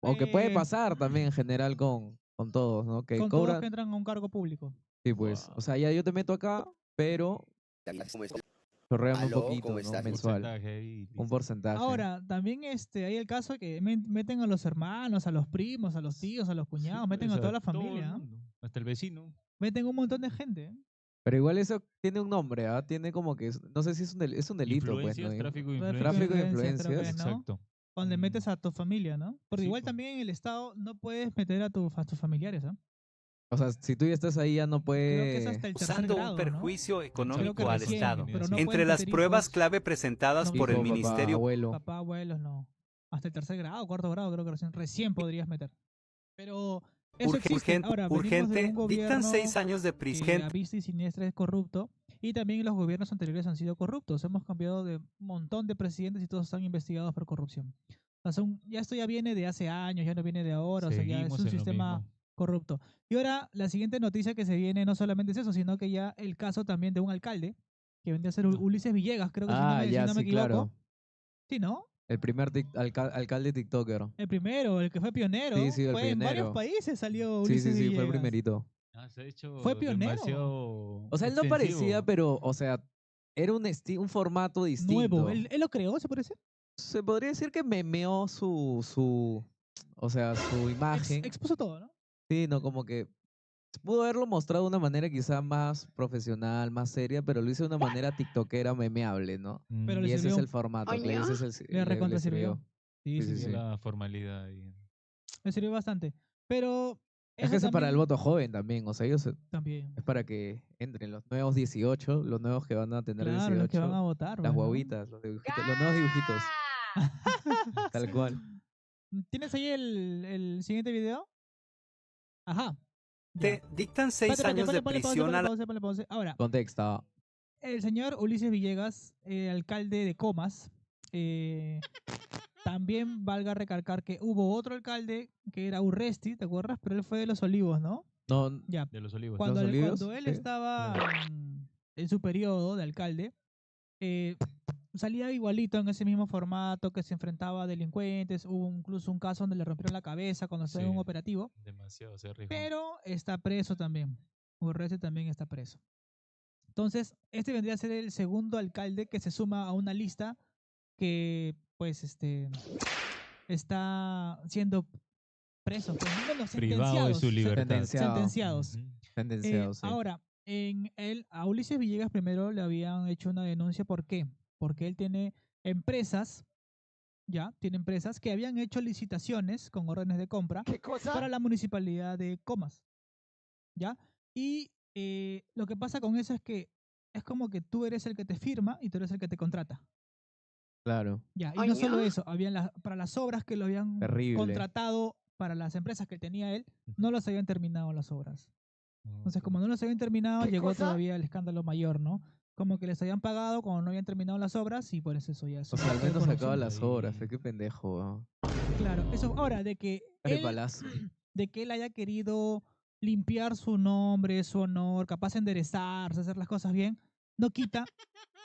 o que puede Eh, pasar también en general con todos, ¿no? Que con todos cobran, que entran a un cargo público. sí, pues, o Wow. sea, ya yo te meto acá, pero chorreame un Aló, poquito, ¿cómo ¿no? estás? Mensual, Porcentaje ahí, un listo. porcentaje. Ahora, también hay el caso que meten a los hermanos, a los primos, a los tíos, a los Sí, cuñados, meten pues, a toda la todo el familia, ¿ah? mundo, hasta el vecino. Meten un montón de gente. Pero igual eso tiene un nombre, ¿ah? Tiene como que, no sé si es un delito, pues, ¿no? Influencias, tráfico de Tráfico de influencias, creo que influencias. es, ¿no? Exacto. Donde Mm, metes a tu familia, ¿no? Porque sí, igual pues. también en el Estado no puedes meter a tus familiares, ¿ah? O sea, si tú ya estás ahí ya no Creo que es puede... hasta el tercer Usando grado, un ¿no? perjuicio Creo económico que al recién, Estado. pero no Entre pueden las meter pruebas hijos, clave presentadas no por el Hijo, papá, Ministerio abuelo. papá, abuelos, no. Hasta el tercer grado, cuarto grado, creo que recién podrías meter. Pero eso existe. Ahora, venimos de urgente, un dictan gobierno 6 años de que prisión. a vista y siniestra es corrupto, y también los gobiernos anteriores han sido corruptos. Hemos cambiado de un montón de presidentes y todos están investigados por corrupción. O sea, ya esto ya viene de hace años, ya no viene de ahora, o sea, ya es Seguimos un en lo sistema mismo. corrupto. Y ahora la siguiente noticia que se viene no solamente es eso, sino que ya el caso también de un alcalde, que vendría a ser No. Ulises Villegas, creo que Ah, si ya, no me sí, equivoco. claro. Sí, ¿no? El primer alcalde TikToker. El primero, el que fue pionero. Sí, sí, el fue en varios pionero. países salió Sí, Ulises sí, sí, fue el Villegas. primerito. Se ha hecho Fue pionero. demasiado O sea, él no parecía, extensivo. pero, o sea, era un formato distinto. Nuevo. ¿Él lo creó, se parece? Se podría decir que memeó o sea, su imagen. Expuso todo, ¿no? Sí, no, como que pudo haberlo mostrado de una manera quizá más profesional, más seria, pero lo hizo de una manera tiktokera memeable, ¿no? Mm, Pero le Y ese es sirvió. el formato, que ese es Le recontra sirvió. sirvió. Sí, Sí, sí, dio sí. la formalidad ahí. Le sirvió bastante. Pero Es eso que eso es para el también- voto joven también, o sea, ellos También. es para que entren los nuevos 18, los nuevos que van a tener Claro, los que 18, van a votar. las pues, ¿no? guaguitas, los nuevos dibujitos, tal cual. ¿Tienes ahí el siguiente video? Ajá. Ya. Dictan 6 Espérate, años de ponle pausa, prisión a la... ponle pausa. Ahora, Contexto. el señor Ulises Villegas, alcalde de Comas, también valga recalcar que hubo otro alcalde que era Urresti, ¿te acuerdas? Pero él fue de Los Olivos, ¿no? No, Ya. De los olivos. Cuando Los Olivos, cuando él sí, estaba claro. en su periodo de alcalde, salía igualito en ese mismo formato, que se enfrentaba a delincuentes. Hubo incluso un caso donde le rompieron la cabeza cuando estaba en un Sí. operativo. Demasiado se arriesgó. Pero está preso también. Urresti también está preso. Entonces, este vendría a ser el segundo alcalde que se suma a una lista que, pues, está siendo preso. Pues, bueno, Privado de su sentenciados, libertad. Sentenciado. sentenciados. Ujú. sentenciado, sí. Ahora, A Ulises Villegas primero le habían hecho una denuncia. ¿Por qué? Porque él tiene empresas, ya, tiene empresas que habían hecho licitaciones con órdenes de compra para la municipalidad de Comas, ¿ya? Y lo que pasa con eso es que es como que tú eres el que te firma y tú eres el que te contrata. Claro, Ya, y no solo eso, para las obras que lo habían terrible. contratado para las empresas que tenía él, no las habían terminado las obras. Entonces, como no las habían terminado, llegó todavía el escándalo mayor, ¿no? Como que les habían pagado cuando no habían terminado las obras y por eso ya es O un sea, al acto de menos corrupción. acaba las obras, qué pendejo, weón. Claro, eso ahora de que El él, palazo. de que él haya querido limpiar su nombre, su honor, capaz de enderezarse, hacer las cosas bien, no quita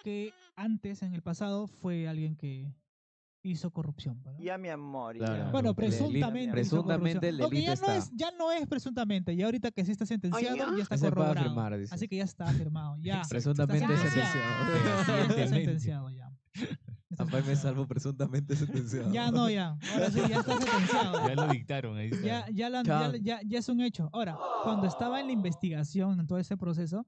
que antes, en el pasado, fue alguien que hizo corrupción, ¿no? Ya, mi amor, Claro. ya. Bueno, El presuntamente hizo presuntamente corrupción. el Aunque delito está. ya no es presuntamente, ya ahorita que sí está sentenciado, ya está Ya se puede corroborado. afirmar, dice. Así que ya está afirmado, ya. Presuntamente Está sentenciado. Sí, ya está Fehacientemente. sentenciado ya. Está Apá me sentenciado. salvo presuntamente sentenciado. Ya no, ya. Ahora sí, ya está sentenciado. Ya lo dictaron, ahí está. Ya es un hecho. Ahora, cuando estaba en la investigación, en todo ese proceso,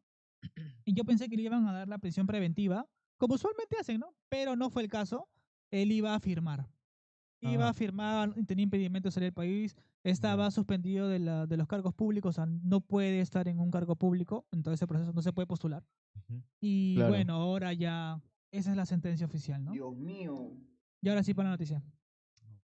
y yo pensé que le iban a dar la prisión preventiva, como usualmente hacen, ¿no? Pero no fue el caso. Él iba a firmar. Iba a firmar, tenía impedimento de salir del país, estaba suspendido de los cargos públicos, o sea, no puede estar en un cargo público, en todo ese proceso no se puede postular. Ujú. Y Claro. bueno, ahora ya, esa es la sentencia oficial, ¿no? Dios mío. Y ahora sí para la noticia.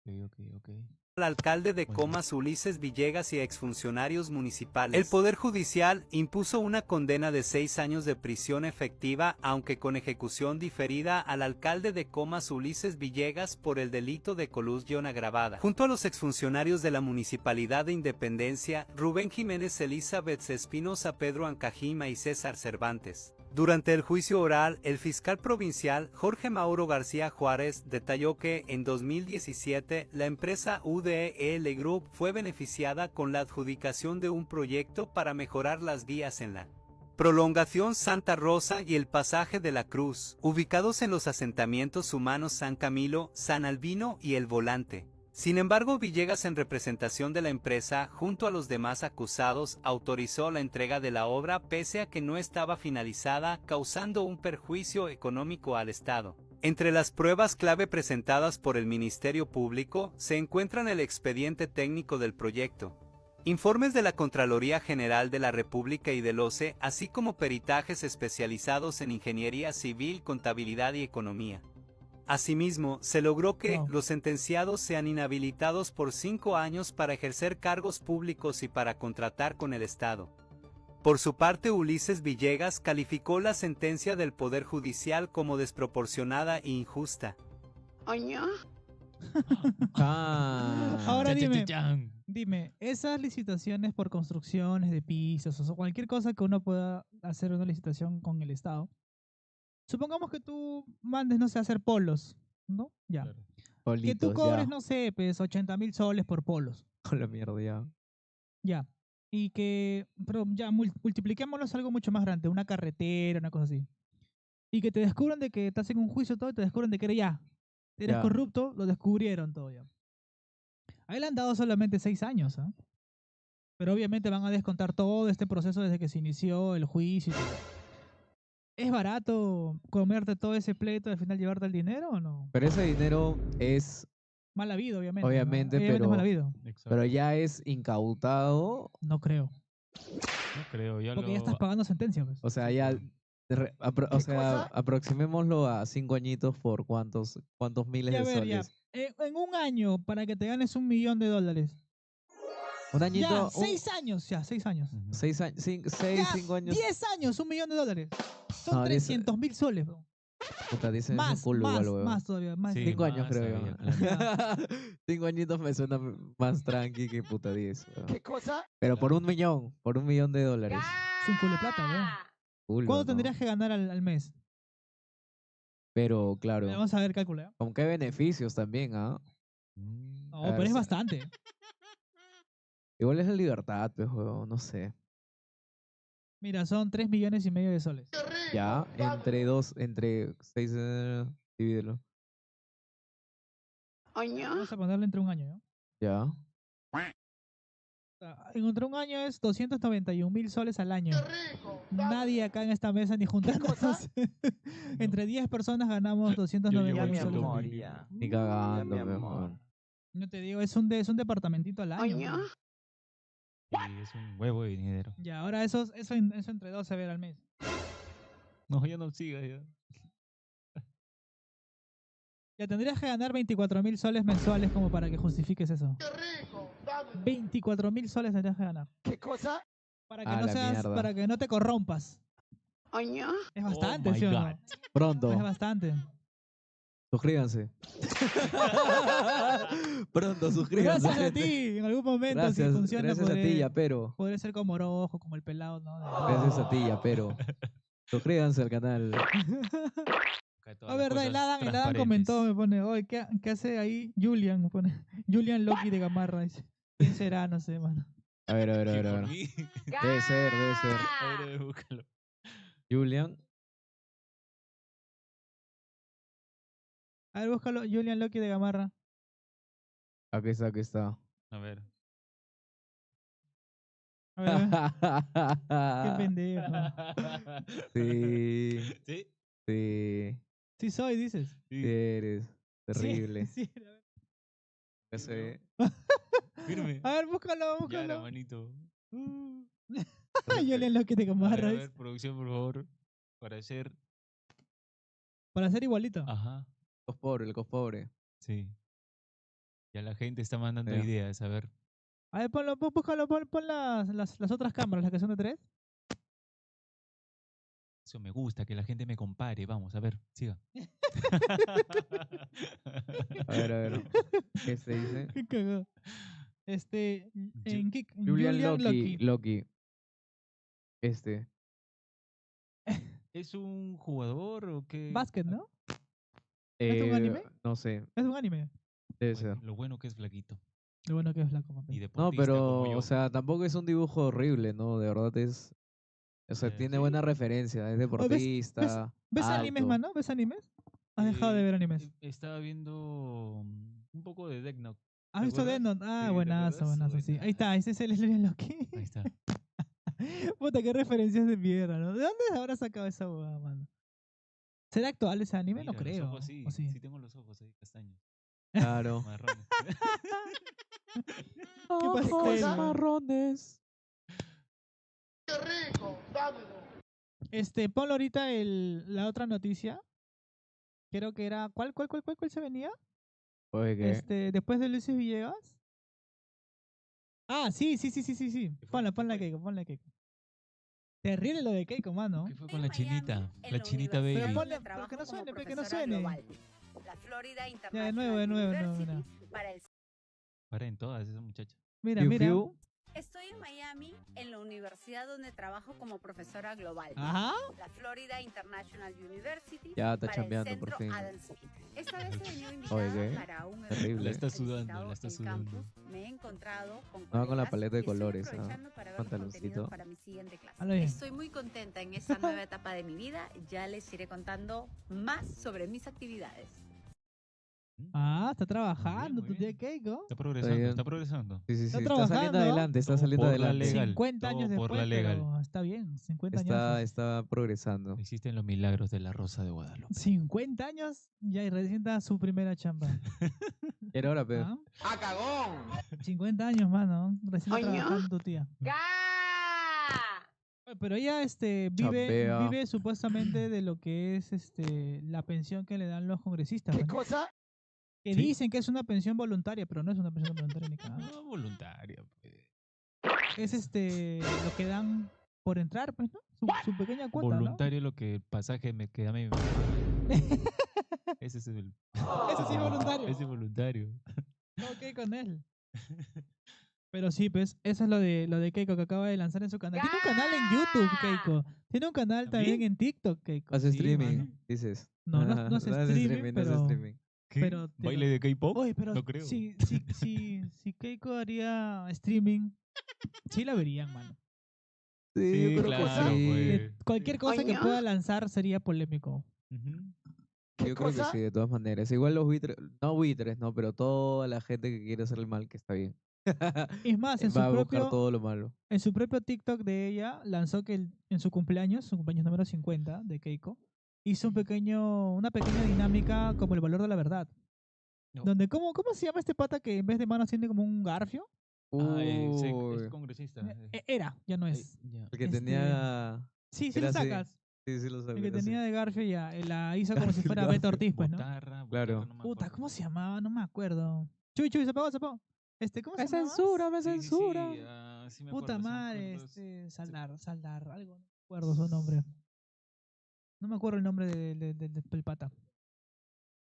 Ok. Al alcalde de Bueno. Comas Ulises Villegas y a exfuncionarios municipales. El Poder Judicial impuso una condena de 6 años de prisión efectiva, aunque con ejecución diferida, al alcalde de Comas Ulises Villegas por el delito de colusión agravada. Junto a los exfuncionarios de la Municipalidad de Independencia, Rubén Jiménez, Elizabeth Espinosa, Pedro Ancajima y César Cervantes. Durante el juicio oral, el fiscal provincial Jorge Mauro García Juárez detalló que en 2017 la empresa UDL Group fue beneficiada con la adjudicación de un proyecto para mejorar las vías en la prolongación Santa Rosa y el pasaje de la Cruz, ubicados en los asentamientos humanos San Camilo, San Albino y El Volante. Sin embargo, Villegas, en representación de la empresa, junto a los demás acusados, autorizó la entrega de la obra pese a que no estaba finalizada, causando un perjuicio económico al Estado. Entre las pruebas clave presentadas por el Ministerio Público, se encuentran el expediente técnico del proyecto, informes de la Contraloría General de la República y del OCE, así como peritajes especializados en ingeniería civil, contabilidad y economía. Asimismo, se logró que los sentenciados sean inhabilitados por 5 años para ejercer cargos públicos y para contratar con el Estado. Por su parte, Ulises Villegas calificó la sentencia del Poder Judicial como desproporcionada e injusta. Ahora Chan, chan, dime, chan. dime, esas licitaciones por construcciones de pisos o cualquier cosa que uno pueda hacer una licitación con el Estado, supongamos que tú mandes, no sé, a hacer polos, ¿no? Ya. Claro. Que tú Politos, cobres, ya. no sé, pues 80.000 soles por polos. Con la mierda, ya. Ya. Y que, pero ya multipliquémoslos a algo mucho más grande, una carretera, una cosa así. Y que te descubran de que estás en un juicio todo y te descubran de que eres Ya. corrupto, lo descubrieron todo ya. A él le han dado solamente 6 años, ¿ah? Pero obviamente van a descontar todo este proceso desde que se inició el juicio y todo. ¿Es barato comerte todo ese pleito y al final llevarte el dinero o no? Pero ese dinero es, Mal habido, obviamente. ¿no? obviamente, Obviamente es mal habido. Exacto. pero ya es incautado. No creo. No creo, ya Porque ya lo... estás pagando sentencia, pues. O sea, Sí, ya. claro. O sea, aproximémoslo a 5 añitos por cuántos miles Ya, a de ver, ya. soles. En un año, para que te ganes $1.000.000. Un añito. Ya, 6 años, ya, 6 años. Ujú. 6 años. 6, Ya, 5 años. 10 años, $1.000.000. Son No, 10 300.000 soles, bro. Puta, dicen es un Más, culo igual, weón. más todavía. Más. Sí, 5 años más creo todavía, yo. claro. 5 añitos me suena más tranqui que puta 10. weón. ¿Qué cosa? Pero por $1 millón. Por $1 millón de dólares. Es un culo de plata, bro. Culo, ¿Cuánto ¿no? tendrías que ganar al mes? Pero claro. Vamos a ver, cálculo, ¿eh? ¿Con qué beneficios también, ah? Mm. No, A ver, pero es sí. bastante. Igual es la libertad, pues, weón. No sé. Mira, son 3.500.000 de soles. Ya, entre 6, divídelo. Vamos a ponerle entre un año, ¿no? Ya. Encontré un año es 291.000 soles al año. Nadie acá en esta mesa ni juntándonos. Entre 10 personas ganamos Yo 291.000 mi soles. amor, ya. Ni cagando, Ya, mi mejor. amor. No te digo, es un departamentito al año. Oño. Sí, es un huevo de dinero. Ya, ahora eso entre 12 a ver al mes. No, ya no siga ya. Ya tendrías que ganar 24.000 soles mensuales como para que justifiques eso. 24.000 soles tendrías que ganar. ¿Qué cosa? Para que A no la seas, mierda. para que no te corrompas. Oño. Es bastante, my ¿sí o no? God. Pronto, Es bastante. suscríbanse. Pronto, suscríbanse. Gracias a gente. ti. En algún momento, Gracias, si funciona, gracias a ti, yapero. podré ser como Orojo, como el pelado, ¿no? Gracias a ti, yapero. Suscríbanse al canal. Acá todas A las ver, cosas el Adam transparentes. comentó, me pone, oye, ¿qué hace ahí Julian? Me pone, Julian Loki de Gamarra, dice. ¿Quién será? No sé, mano. A ver, a ver, a ¿Qué, ver, a por ver. mí? Debe ser, debe ser. A ver, búscalo. Julian. A ver, búscalo, Julian Loki de Gamarra. Aquí está, aquí está. A ver. A ver, qué pendejo. Sí, ¿Sí? sí. Sí soy, dices. Sí eres terrible. Sí, sí, a ver. Ya sé. Firme. A ver, búscalo, Ya, búscalo. hermanito. Julian Loki de A ver, Gamarra, a dice. ver, producción, por favor. Para hacer. Para ser igualito. Ajá. Cos pobre, el cos pobre. Sí. Ya la gente está mandando Ya. ideas. A ver. A ver, ponlo, búscalo, pon las otras cámaras, las que son de 3. Eso me gusta, que la gente me compare. Vamos, a ver, siga. A ver. ¿Qué se dice? Qué cagado. En Julian Loki. Este. ¿Es un jugador o qué? Básquet, ¿no? ¿Es un anime? No sé, Es un anime. debe Bueno, ser. lo bueno que es flaquito. Lo bueno que es blanco, papi. Y No, deportista pero, como yo. o sea, tampoco es un dibujo horrible, ¿no? De verdad es. O sea, tiene sí. buena referencia. Es deportista. ¿Ves animes, alto. mano? ¿Ves animes? ¿Has dejado de ver animes? Estaba viendo un poco de Death Note. ¿Has ¿te visto Death acuerdas? Note? Ah, Sí, ¿te buenazo, acuerdas? buenazo, sí. Ahí está, ese es el Julian Loki. Ahí está. Puta, qué referencias de mierda, ¿no? ¿De dónde habrá sacado esa huevada, mano? ¿Será actual ese anime? No Mira, creo. Los ojos sí, ¿O sí? sí tengo los ojos ahí, castaños. Claro. Marrones. ¿Qué pastel, Ojos man? marrones. Ponlo ahorita la otra noticia. Creo que era. ¿Cuál se venía? Oye, ¿qué? Después de Luis Villegas. Ah, sí. fue? Ponla ¿Qué Keiko, ponla Keiko. Terrible lo de Keiko, mano. ¿Qué fue con la chinita? en La chinita Pero baby. ponle- trabajo que no como suene, que no profesora suene. global. La Florida de International nuevo, de nuevo, University para el Paren todas esas muchachas. Mira, Fiu, mira. fiu. Estoy en Miami, en la universidad donde trabajo como profesora global. Ajá. La Florida International University Ya está para el chambeando por centro fin. Adam Smith. Esta vez he venido Oye, invitada ¿qué? para un Terrible. evento La está sudando, visitado la está el sudando. campus. Me he encontrado con No, con la colegas paleta de y estoy colores, ¿ah? aprovechando para ver los Pantaloncito. contenidos para mi siguiente clase. Habla bien. Estoy muy contenta en esta nueva etapa de mi vida. Ya les iré contando más sobre mis actividades. Ah, está trabajando muy tu tía bien. Keiko. Está progresando, bien. está progresando. Sí, Está está saliendo trabajando. adelante, está Todo saliendo por la adelante. legal. 50 todo años por la después, legal. pero está bien. 50 años. Está progresando. Existen los milagros de la Rosa de Guadalupe. 50 años ya y recién está su primera chamba. Era hora, pero. ¿Ah? ¡Ah, cagón! 50 años, mano. Recién Ay, trabajando tu tía. ¡Ga! Oye, pero ella Chambea. vive supuestamente de lo que es la pensión que le dan los congresistas. ¿Qué ¿no? cosa? Que Sí. dicen que es una pensión voluntaria, pero no es una pensión voluntaria ni cagando. No, voluntaria, pues. Es lo que dan por entrar, pues, ¿no? Su pequeña cuota, Voluntario lo que el pasaje me queda a mí. ¿no? Ese es el. Ese sí es voluntario. Ese es voluntario. Ok con él. Pero sí, pues, eso es lo de Keiko que acaba de lanzar en su canal. Tiene un canal en YouTube, Keiko. Tiene un canal también ¿También? en TikTok, Keiko. Hace Sí, streaming, mano. dices. No, no hace streaming, no hace pero- streaming. ¿Qué? Pero te ¿Baile lo- de K-pop? Oye, pero No creo. si Keiko haría streaming, sí la verían, mano. Sí, Sí, yo creo claro, que sí. pues. Cualquier cosa que Coño. pueda lanzar sería polémico. Ujú. Yo creo que sí, de todas maneras. Igual los buitres, no buitres, no, pero toda la gente que quiere hacer el mal, que está bien. Es más, Va a buscar todo lo malo. en su propio TikTok de ella, lanzó que en su cumpleaños número 50 de Keiko, hizo una pequeña dinámica como el valor de la verdad. No. Donde, ¿cómo se llama este pata que en vez de manos tiene como un garfio? Es Uy, congresista. Era, ya no es. Ya. el que este, tenía... Sí, sí era lo así. sacas. Sí, lo El sabía. que tenía sí. de garfio ya, la hizo como si El fuera Beto Garfio. Ortiz, pues, ¿no? Botarra, Claro. no me Puta, acuerdo. ¿cómo se llamaba? No me acuerdo. Chuy, se apagó, se apagó. ¿Cómo se Me llamaba? censura, me Sí, sí, censura. sí, sí me Puta acuerdo, sí me madre, acuerdo. Saldar, algo, no me acuerdo su nombre. No me acuerdo el nombre del pata.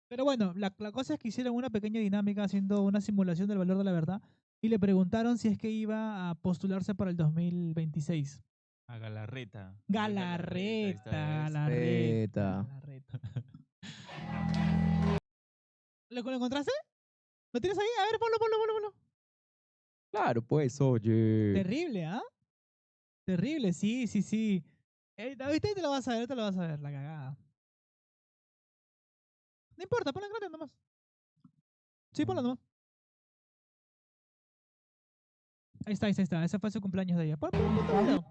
Pero bueno, la cosa es que hicieron una pequeña dinámica haciendo una simulación del valor de la verdad y le preguntaron si es que iba a postularse para el 2026. A Galarreta. Galarreta, Galarreta. Galarreta. ¿Lo encontraste? ¿Lo tienes ahí? A ver, ponlo. Claro, pues, oye. Terrible, ¿ah? Terrible, sí. Ahorita te lo vas a ver, la cagada. No importa, ponlo en grande nomás. Sí, ponlo nomás. Ahí está. Ese fue su cumpleaños de ella. Ponlo el video.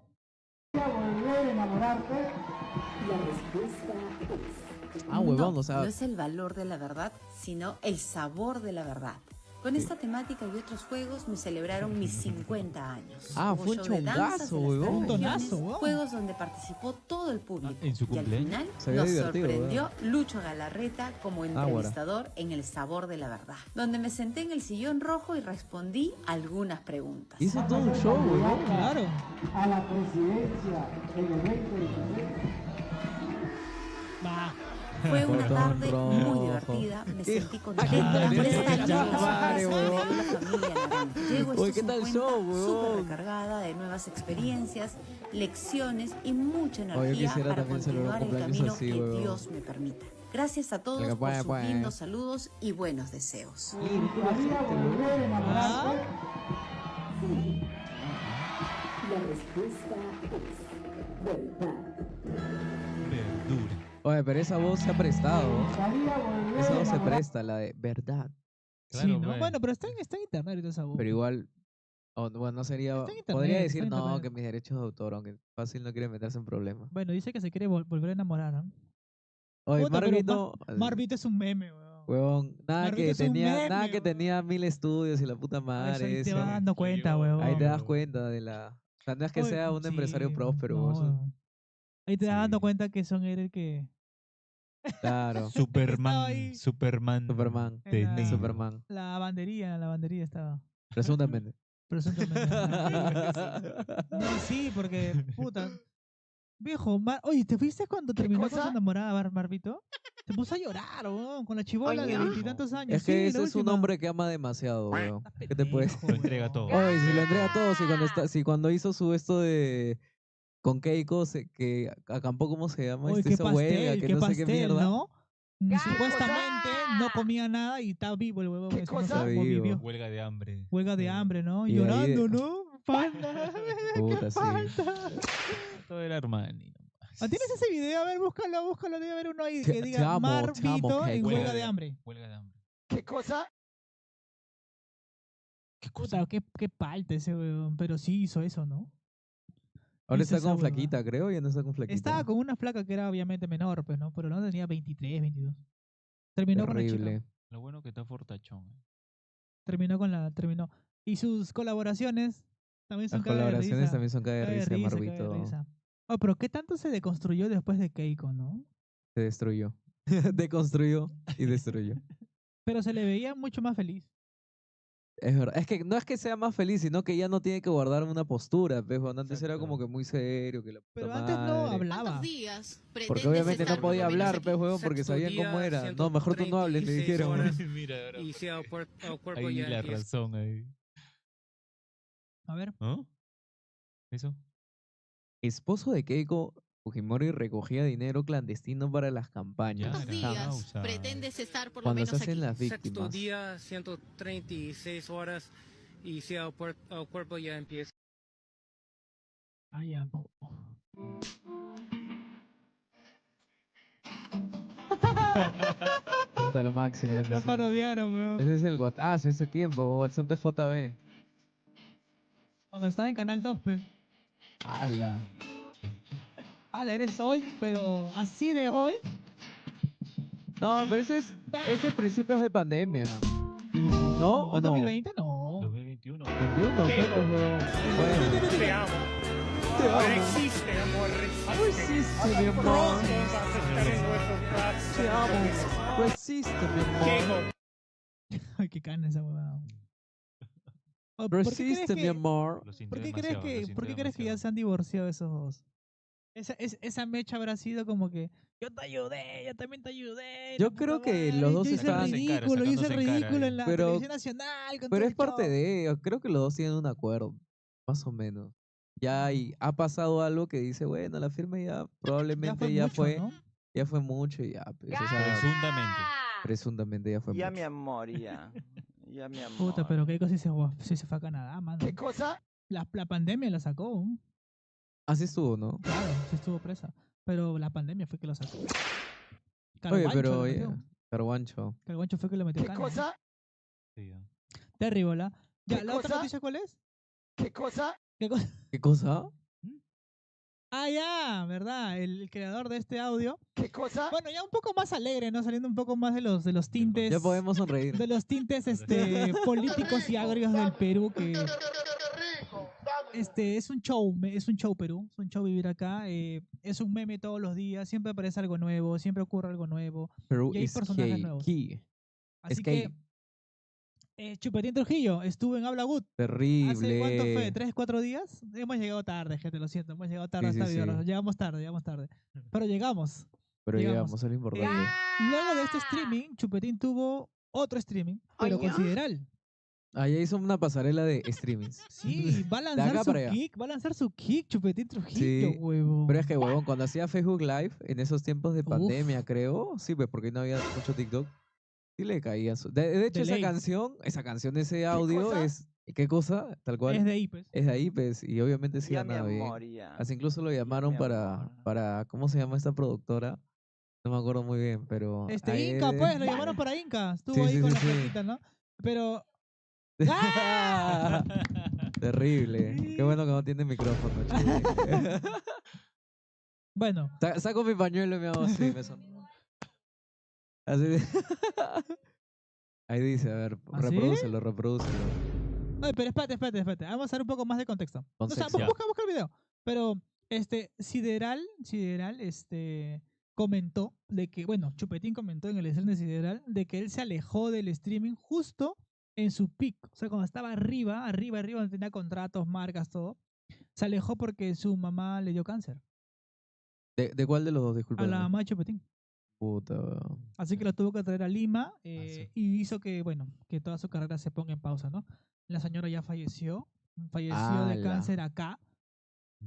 La respuesta es Ah, huevón, no, o sea- no es el valor de la verdad, sino el sabor de la verdad. Con esta temática y otros juegos me celebraron mis 50 años. Ah, Hubo fue un show de danzas chongazo, de las huevón. tres Un tonazo, regiones, huevón. juegos donde participó todo el público. ¿En su Y al cumpleaños? final Se veía nos divertido, sorprendió Lucho Galarreta como Águara. entrevistador en El Sabor de la Verdad, donde me senté en el sillón rojo y respondí algunas preguntas. Hizo todo un show, huevón. Claro. A la presidencia en el 2023. Va. Fue una Botón tarde muy rojo. divertida, me ¿Qué? sentí contenta Ay, por qué esta linda chapare, sorpresa que me huevón. dio la familia Naranjo. Llego a Oye, estos ¿qué tal 50 show, huevón? súper recargada de nuevas experiencias, lecciones y mucha Oye, energía quisiera para también celebrar continuar el cumpleaños camino así, que huevón. Dios me permita. Gracias a todos Venga, por sus pues. lindos saludos y buenos deseos. ¿Gustaría volver a enamorarte? La respuesta es verdad. Verdura. Oye, pero esa voz se ha prestado. ¿Gustaría volver Esa a voz se enamorarte? presta, la de verdad. Claro, Sí, ¿no? pues. Bueno, pero está en internet ahorita esa voz. Pero igual, bueno, no sería. Está en internet, Podría está decir en no, internet. que mis derechos de autor, aunque fácil no quiere meterse en problemas. Bueno, dice que se quiere volver a enamorar, ¿no? Oye, Puta, pero Marvito, Marvito es un meme, weón. huevón, Marvito es un meme, nada que huevón. tenía 1000 estudios y la puta A eso madre. ahí te ese. vas dando cuenta, Llegó- weón. Ahí te das Huevón. cuenta de la. O sea, no es que Oye, sea un sí, empresario próspero, no, eso- weón. Ahí te das dando Sí. cuenta que son él el que... Claro. Estaba Superman. ahí. Superman. Superman. En la- Es Superman. La bandería estaba. Presuntamente. Presuntamente. No, sí, porque, puta. Viejo, oye, ¿te fuiste cuando terminó con su enamorada Marvito? Te puso a llorar, weón, con la chibola de Oye. 20 y tantos años. Es Sí, que la ese es un última. hombre que ama demasiado, weón. ¿Qué te puedes? Pendejo, Lo entrega weón. todo. Oye, si lo entrega todo, si cuando hizo su esto de con Keiko, que acampó, ¿cómo se llama? Oye, Esa huelga, que qué no sé pastel, qué mierda. ¿no? Supuestamente no comía nada y está vivo el huevón. ¿Qué ese, no sé cosa? cómo Está vivo. vivió. Huelga de hambre. Huelga de Sí. hambre, ¿no? Y ahí Llorando, de- ¿no? Falta. Puta, sí. Falta. Todo era Armani. nomás. ¿Ah, ¿Tienes ese video? A ver, búscalo. Debe haber uno ahí Te- que te diga amo, Marvito en Keiko. huelga de hambre. Huelga de hambre. ¿Qué cosa? ¿Qué cosa? Puta, qué palta ese huevón. Pero sí hizo eso, ¿no? Ahora Hizo está esa con huevada. flaquita, creo, ya no está con flaquita. Estaba con una flaca que era obviamente menor, pues, ¿no? Pero no tenía 23, 22. Terminó con la Terrible. chica. Lo bueno que está fortachón. Terminó. Y sus colaboraciones también son Las caga de colaboraciones risa. también son caga de Caga de risa, risa, caga de Marvito. risa. Oh, pero ¿qué tanto se deconstruyó después de Keiko, no? Se destruyó. Deconstruyó y destruyó. Pero se le veía mucho más feliz. Es verdad. Es que no es que sea más feliz, sino que ya no tiene que guardar una postura, pues, Juan. Antes era como Exacto. que muy serio, que la puta Pero antes no madre. hablaba. Porque obviamente no podía hablar, pues, juego, porque sabían cómo era. No, mejor tú no hables, le dijeron. Mira, ahora. Y si al cuerpo Ahí ya la empieza. razón ahí. A ver. ¿No? ¿Eso? Esposo de Keiko Fujimori recogía dinero clandestino para las campañas. Ya, causa. estar por Cuando se hacen las Sexto víctimas. día, 136 horas. Y si al cuerpo ya empieza. Ay, ya. Hasta lo máximo. La parodiaron, weón. Ese es el gotazo, ese tiempo, WhatsApp de JB. Cuando estaba en Canal 2, pues. ¡Hala! Ala, eres hoy, pero así de hoy. No, pero ese es principios de pandemia. ¿No? ¿O no? 2020 no. 2021. 21, pero, bueno. Te amo. Te amo. Resiste, amor, resiste. Resiste, mi amor. Pronto vas a estar en nuestros brazos. Te amo. Resiste, mi amor. Keiko. Ay, qué cana esa huevada. Oh, ¿por qué crees Resiste, mi que- amor. Lo siento ¿Por qué demasiado, crees lo que, siento ¿por qué crees que ya demasiado. se han divorciado esos dos? Esa mecha habrá sido como que yo te ayudé, yo también te ayudé. Yo la puta creo que madre, los dos yo hice el estaban- Sacándose en cara, ridículo, yo hice el sacándose en cara ridículo ahí. en la Pero- televisión nacional. Con Pero todo es el parte show. de, creo que los dos tienen un acuerdo, más o menos. Ya ha pasado algo que dice, bueno, la firma ya probablemente ya mucho, fue, ¿no? ya fue mucho y ya, pues, o sea, Presuntamente. presuntamente ya fue Ya, mucho. mi amor, ya. Ya, mi amor. Puta, pero Keiko sí se fue a Canadá, mano. ¿Qué cosa? La pandemia la sacó. Así estuvo, ¿no? Claro, sí estuvo presa. Pero la pandemia fue que lo sacó. Oye, Carguancho pero lo oye, metió. Carguancho. Carguancho fue que le metió ¿Qué cana. cosa? Sí, ya. Terrible. Ya, ¿Qué ¿la otra cosa? noticia cuál es? ¿Qué cosa? ¿Qué cosa? ¿Qué cosa? Ah, ya, ¿verdad? El creador de este audio. ¿Qué cosa? Bueno, ya un poco más alegre, ¿no? Saliendo un poco más de los tintes. Ya podemos sonreír. De los tintes políticos y agrios del Perú que es un show Perú, es un show vivir acá, es un meme todos los días, siempre aparece algo nuevo, siempre ocurre algo nuevo, Perú y hay is personajes key, nuevos. key. Así Es que Chupetín Trujillo estuvo en Habla Good. ¿Hace cuánto fue? Terrible. ¿3, 4 días? Hemos llegado tarde, gente, lo siento, hemos llegado tarde Sí, hasta sí, video. sí. Llegamos tarde. Pero llegamos. Pero llegamos. llegamos a lo importante. Luego de este streaming, Chupetín tuvo otro streaming, pero Ay, ya. consideral. Ahí hizo una pasarela de streamings. Sí, va a De lanzar acá su para allá. kick, va a lanzar su kick, Chupetín Trujillo, Sí, huevo. Pero es que, huevón, cuando hacía Facebook Live, en esos tiempos de Uf. pandemia, creo, sí, pues porque no había mucho TikTok, sí le caía. De hecho, De ley. esa canción, ese audio cosa? es, ¿qué cosa? Tal cual. Es de ahí, pues. Es de ahí, pues, y obviamente sí Ya, mi andaba bien. amor, ya. Así incluso lo llamaron mi para, amor. ¿cómo se llama esta productora? No me acuerdo muy bien, pero... ahí- Inca, pues, lo llamaron para Inca. Estuvo Sí, ahí sí, con sí, la sí. flaquita, ¿no? Pero. ¡Ah! Terrible. Qué bueno que no tiene micrófono, che. Bueno, Saco mi pañuelo y me hago así, me son... Así de- Ahí dice, a ver, ¿Así? reprodúcelo. ay, pero espérate. Vamos a hacer un poco más de contexto. O sea, Contexto. busca el video. Pero, Sideral, comentó de que, bueno, Chupetín comentó en el stream de Sideral de que él se alejó del streaming justo en su pick. O sea, cuando estaba arriba, donde tenía contratos, marcas, todo. Se alejó porque su mamá le dio cáncer. ¿De cuál de los dos, A disculpa? la mamá de Chupetín. Puta, weón. Así que lo tuvo que traer a Lima sí. y hizo que, bueno, que toda su carrera se ponga en pausa, ¿no? La señora ya falleció de ¡Hala! cáncer acá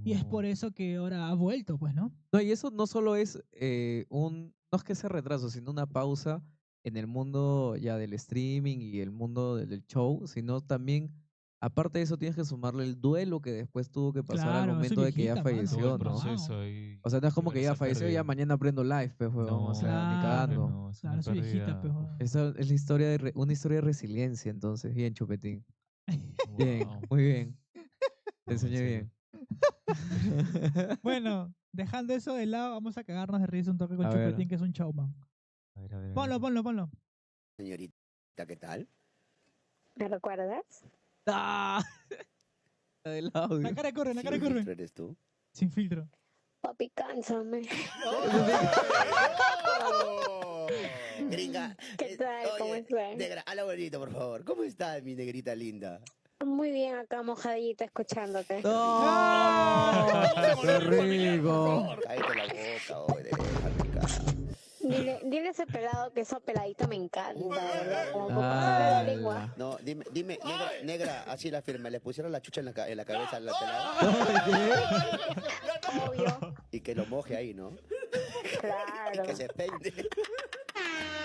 y es No. por eso que ahora ha vuelto, pues, ¿no? No, y eso no solo es no es que sea retraso, sino una pausa en el mundo ya del streaming y el mundo del show, sino también, aparte de eso, tienes que sumarle el duelo que después tuvo que pasar al Claro, momento de que ya viejita, mano. Todo falleció, el ¿no? proceso Wow. ahí, O sea, no es como igual que ya esa falleció, ya pérdida. mañana prendo live, pues, huevón, o sea, ni Claro. cagando. no, es Claro, una es su viejita, pérdida. pues. weón. Esa es la historia una historia de resiliencia, entonces, bien, Chupetín. Bien, Wow. muy bien. Te No, en enseñé serio. bien. Bueno, dejando eso de lado, vamos a cagarnos de risa un toque con A ver. Chupetín, que es un showman. A ver, a ver, a Ponlo, ver. ponlo. Señorita, ¿qué tal? ¿Me recuerdas? ¡Ah! La del audio. La cara corre, la ¿Sí, cara Filtro corre. eres tú? Sin filtro. Papi, cánsame. Gringa. ¿Qué tal? ¿Cómo estás? Negra, habla bonito, por favor. ¿Cómo estás, mi negrita linda? Muy bien, acá mojadita escuchándote. ¡No! ¡Qué rico! Cállate la boca, oye, déjame cara. Dile a ese pelado que esa peladita me encanta, ¿verdad? Como por pasarle la lengua. ¡Hala! No, dime, negra, así la firma. ¿Le pusieron la chucha en la cabeza a la pelada? Obvio, Y que lo moje ahí, ¿no? Y claro. que se peine.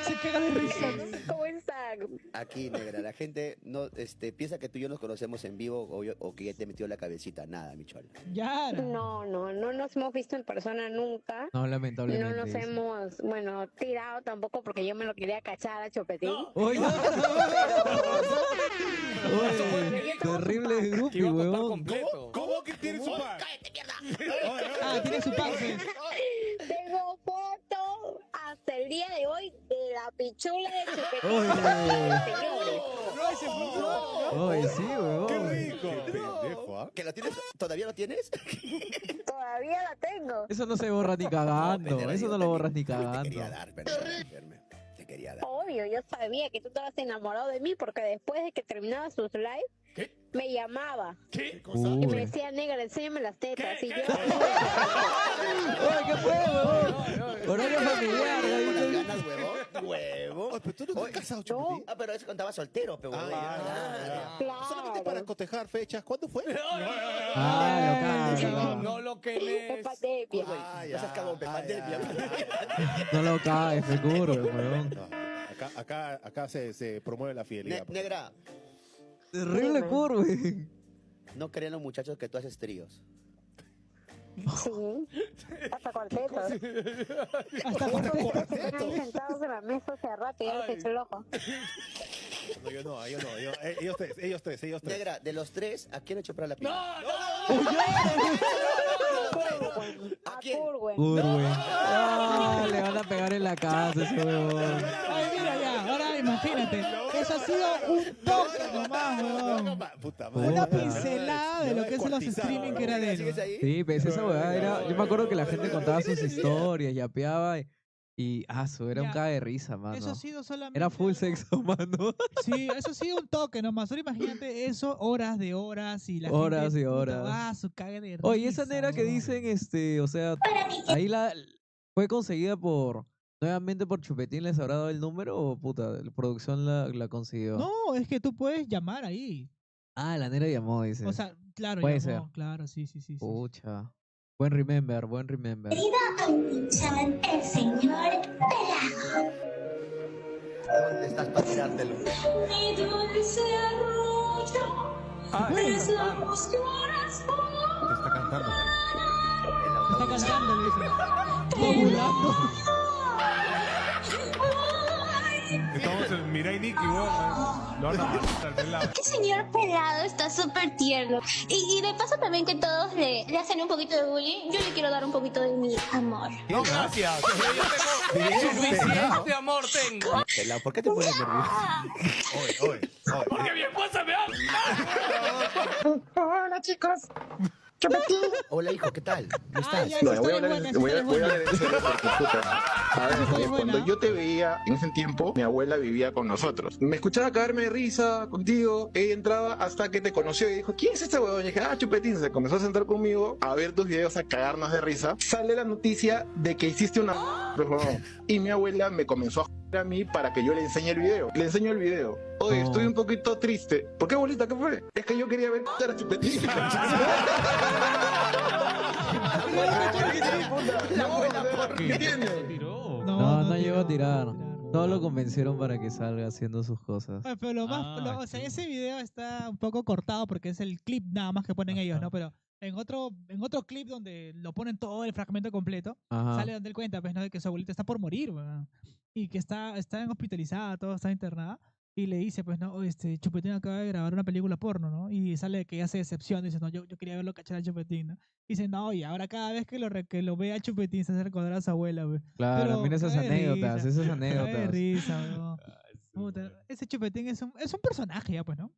Se caga de risa. ¿Cómo están? Aquí, negra, la gente no piensa que tú y yo nos conocemos en vivo o que ya te metió la cabecita. Nada, mi chola. Yara. No nos hemos visto en persona nunca. No, No lamentablemente. nos dice. hemos, bueno, tirado tampoco porque yo me lo quería cachar a Chupetín. Oye. Porque yo Terrible grupi, Iba a costar weón. completo. ¿Cómo que tiene su pack? ¡Cállate, mierda! Ah, tiene su pack, pues. Tengo foto hasta el día de hoy de la pichula de Chupetín. Oye. Señores. Oye, sí, weón. ¡Qué rico! Pendejo, ¿ah? ¿Que lo tienes? ¿Todavía lo tienes? Todavía la tengo. Eso no se borra ni cagando. pendejo, Eso no lo borras ni Te cagando. quería dar, perdón. Te quería dar. Obvio, yo sabía que tú estabas enamorado de mí porque después de que terminaba sus lives, me llamaba ¿Qué? y me decía, negra, enséñame las tetas. Y yo, Oye, ¿qué fue, weón? Horario familiar, Con las weón. ganas, huevón. Huevón. Oye, pero tú no estás casado, Chupetín. Ah, pero eso contaba soltero, pero huevón. Solamente para claro, cotejar fechas. ¿Cuándo fue? Ah, lo cagas. No lo es querés. pandemia. No seas cagón, pandemia. No lo caes, seguro, weón. No, acá se promueve la fidelidad. Negra, Terrible curva, weón. no creen los muchachos que tú haces tríos. Sí, hasta cuartetos. Hasta Están ahí sentados en la mesa hace rato y ya les eché el ojo. No, yo no. Ellos tres. Negra, de los tres, ¿a quién le echó para la piel? A quién? Kurwen. Curwe. Ah, le van a pegar en la casa ese weón. Ay, mira ya, ahora imagínate. Eso ha sido un toque nomás, weón. Puta madre. Una pincelada de lo que es los Descuartizado, streaming ¿no? que era de él. ¿Sigues ahí? Sí, pues esa weá era. Yo me acuerdo que la gente contaba sus historias, yapeaba y eso era un Ya. cae de risa, mano. Eso ha sido solamente. Era full sexo, mano. Sí, eso ha sido un toque nomás. Ahora imagínate eso, horas de horas y la Horas gente. y puta, horas. su cague de risa. Oye, esa negra que weón. dicen, o sea, ahí fue conseguida nuevamente por Chupetín, ¿les habrá dado el número o puta, la producción la consiguió? No, es que tú puedes llamar ahí. Ah, la negra llamó, dice. O sea, claro, Puede llamó, ser. claro, sí. Pucha. Buen remember. el señor Pelado. ¿Dónde estás para tirártelo? Mi dulce arroyo. Es la voz de corazón. Está cantando. Está cantando, le dice. Ovulando. Estamos en Mirai Nikki, weón. Lo van a matar al pelado. Este señor Pelado está súper tierno. Y de paso también que todos le hacen un poquito de bullying, yo le quiero dar un poquito de mi amor. No, gracias. Yo tengo suficiente amor tengo. Pelado, ¿por qué te pones nervioso? Oye. Porque mi esposa me ama. Hola, chicos. Chupetín. Hola, hijo, ¿qué tal? ¿Cómo estás? ya, esa historia es buena, esa historia es buena. hablar en serio porque, puta, a ver, Esa historia es cuando buena. yo te veía en ese tiempo, mi abuela vivía con nosotros. Me escuchaba caerme de risa contigo, ella entraba hasta que te conoció y dijo, ¿quién es este huevón? Y dije, Chupetín, se comenzó a sentar conmigo a ver tus videos, a cagarnos de risa. Sale la noticia de que hiciste una... Y mi abuela me comenzó a joder a mí para que yo le enseñe el video. Le enseño el video. Oye, Oh. estoy un poquito triste. ¿Por qué, abuelita? ¿Qué fue? Es que yo quería ver a Chupetín. ¿Qué tiene? No llegó a tirar. Todos lo convencieron para que salga haciendo sus cosas. Ay, pero lo más, o sea, ese video está un poco cortado porque es el clip nada más que ponen ellos, ¿no? Pero en otro clip donde lo ponen todo el fragmento completo, Ajá. sale donde él cuenta, pues, ¿no? De que su abuelita está por morir, weón. Y que está hospitalizada, todo está internada. Y le dice, pues, no, Chupetín acaba de grabar una película porno, ¿no? Y sale que ella se decepciona, dice, no, yo quería verlo cachar a Chupetín, ¿no? Y dice, no, y ahora cada vez que lo ve a Chupetín se hace recordar a su abuela, güey. Claro, Pero mira esas cae de anécdotas, risa, esas cae de anécdotas. risa, weón. Puta, ese Chupetín es un personaje ya, pues, ¿no?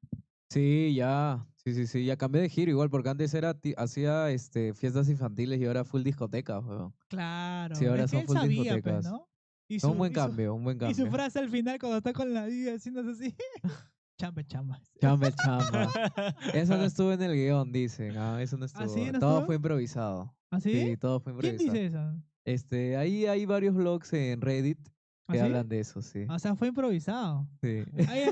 Sí, ya. Sí. Ya cambié de giro igual, porque antes hacía fiestas infantiles y ahora full discoteca, weón. Claro. Sí, ahora es que son él full sabía, discotecas. pues, ¿no? Y Un buen cambio. Y su frase al final cuando está con la diva haciéndose así. Chamba. Chamba. Eso no estuvo en el guión, dicen. Ah, eso no estuvo. sí? ¿No Todo estuvo? fue improvisado. ¿Ah, sí? Sí, todo fue ¿Quién improvisado. dice eso? Ahí hay varios blogs en Reddit que ¿Ah, sí? hablan de eso, sí. O sea, fue improvisado. Sí. Ay,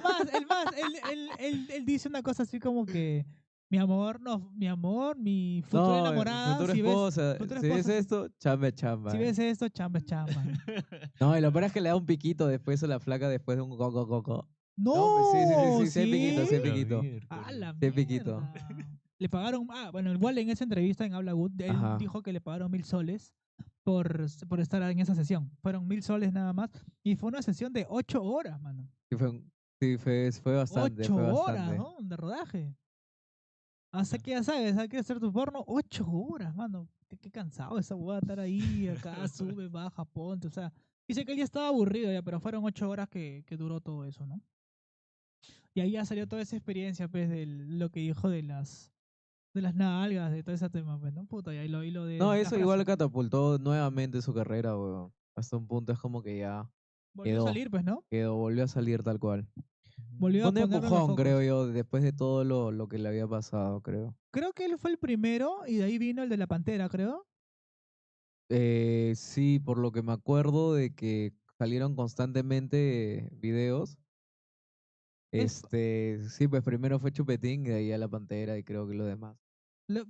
él dice una cosa así como que mi amor, mi futura No, enamorada, futura si esposa. futura Si ves esposa, esto, chamba. si ves esto, chamba. No, y lo peor es que le da un piquito después a la flaca después de un go. No, pues sí hay piquito, sí hay piquito. A la Sí hay piquito. mierda. Le pagaron, bueno, igual en esa entrevista en Habla Good, él Ajá. dijo que le pagaron 1,000 soles por estar en esa sesión. Fueron 1,000 soles nada más. Y fue una sesión de 8 horas, mano. Sí, fue bastante. 8 fue horas, bastante. ¿no? De rodaje. Así que ya sabes, hay que hacer tu porno 8 horas, mano. Qué cansado esa hueá estar ahí, acá, sube, baja, ponte, o sea. Dice que él ya estaba aburrido ya, pero fueron 8 horas que duró todo eso, ¿no? Y ahí ya salió toda esa experiencia, pues, de lo que dijo de las nalgas, de todo ese tema, pues, ¿no? Puta, y lo de No, la eso igual frase. catapultó nuevamente su carrera, weón. Hasta un punto es como que ya Volvió a salir, pues, ¿no? volvió a salir tal cual. Volvió a Un ponerlo en los empujón, creo focos. yo, después de todo lo que le había pasado, creo. Creo que él fue el primero y de ahí vino el de la Pantera, creo. Sí, por lo que me acuerdo de que salieron constantemente videos. Sí, pues primero fue Chupetín y de ahí a la Pantera y creo que lo demás.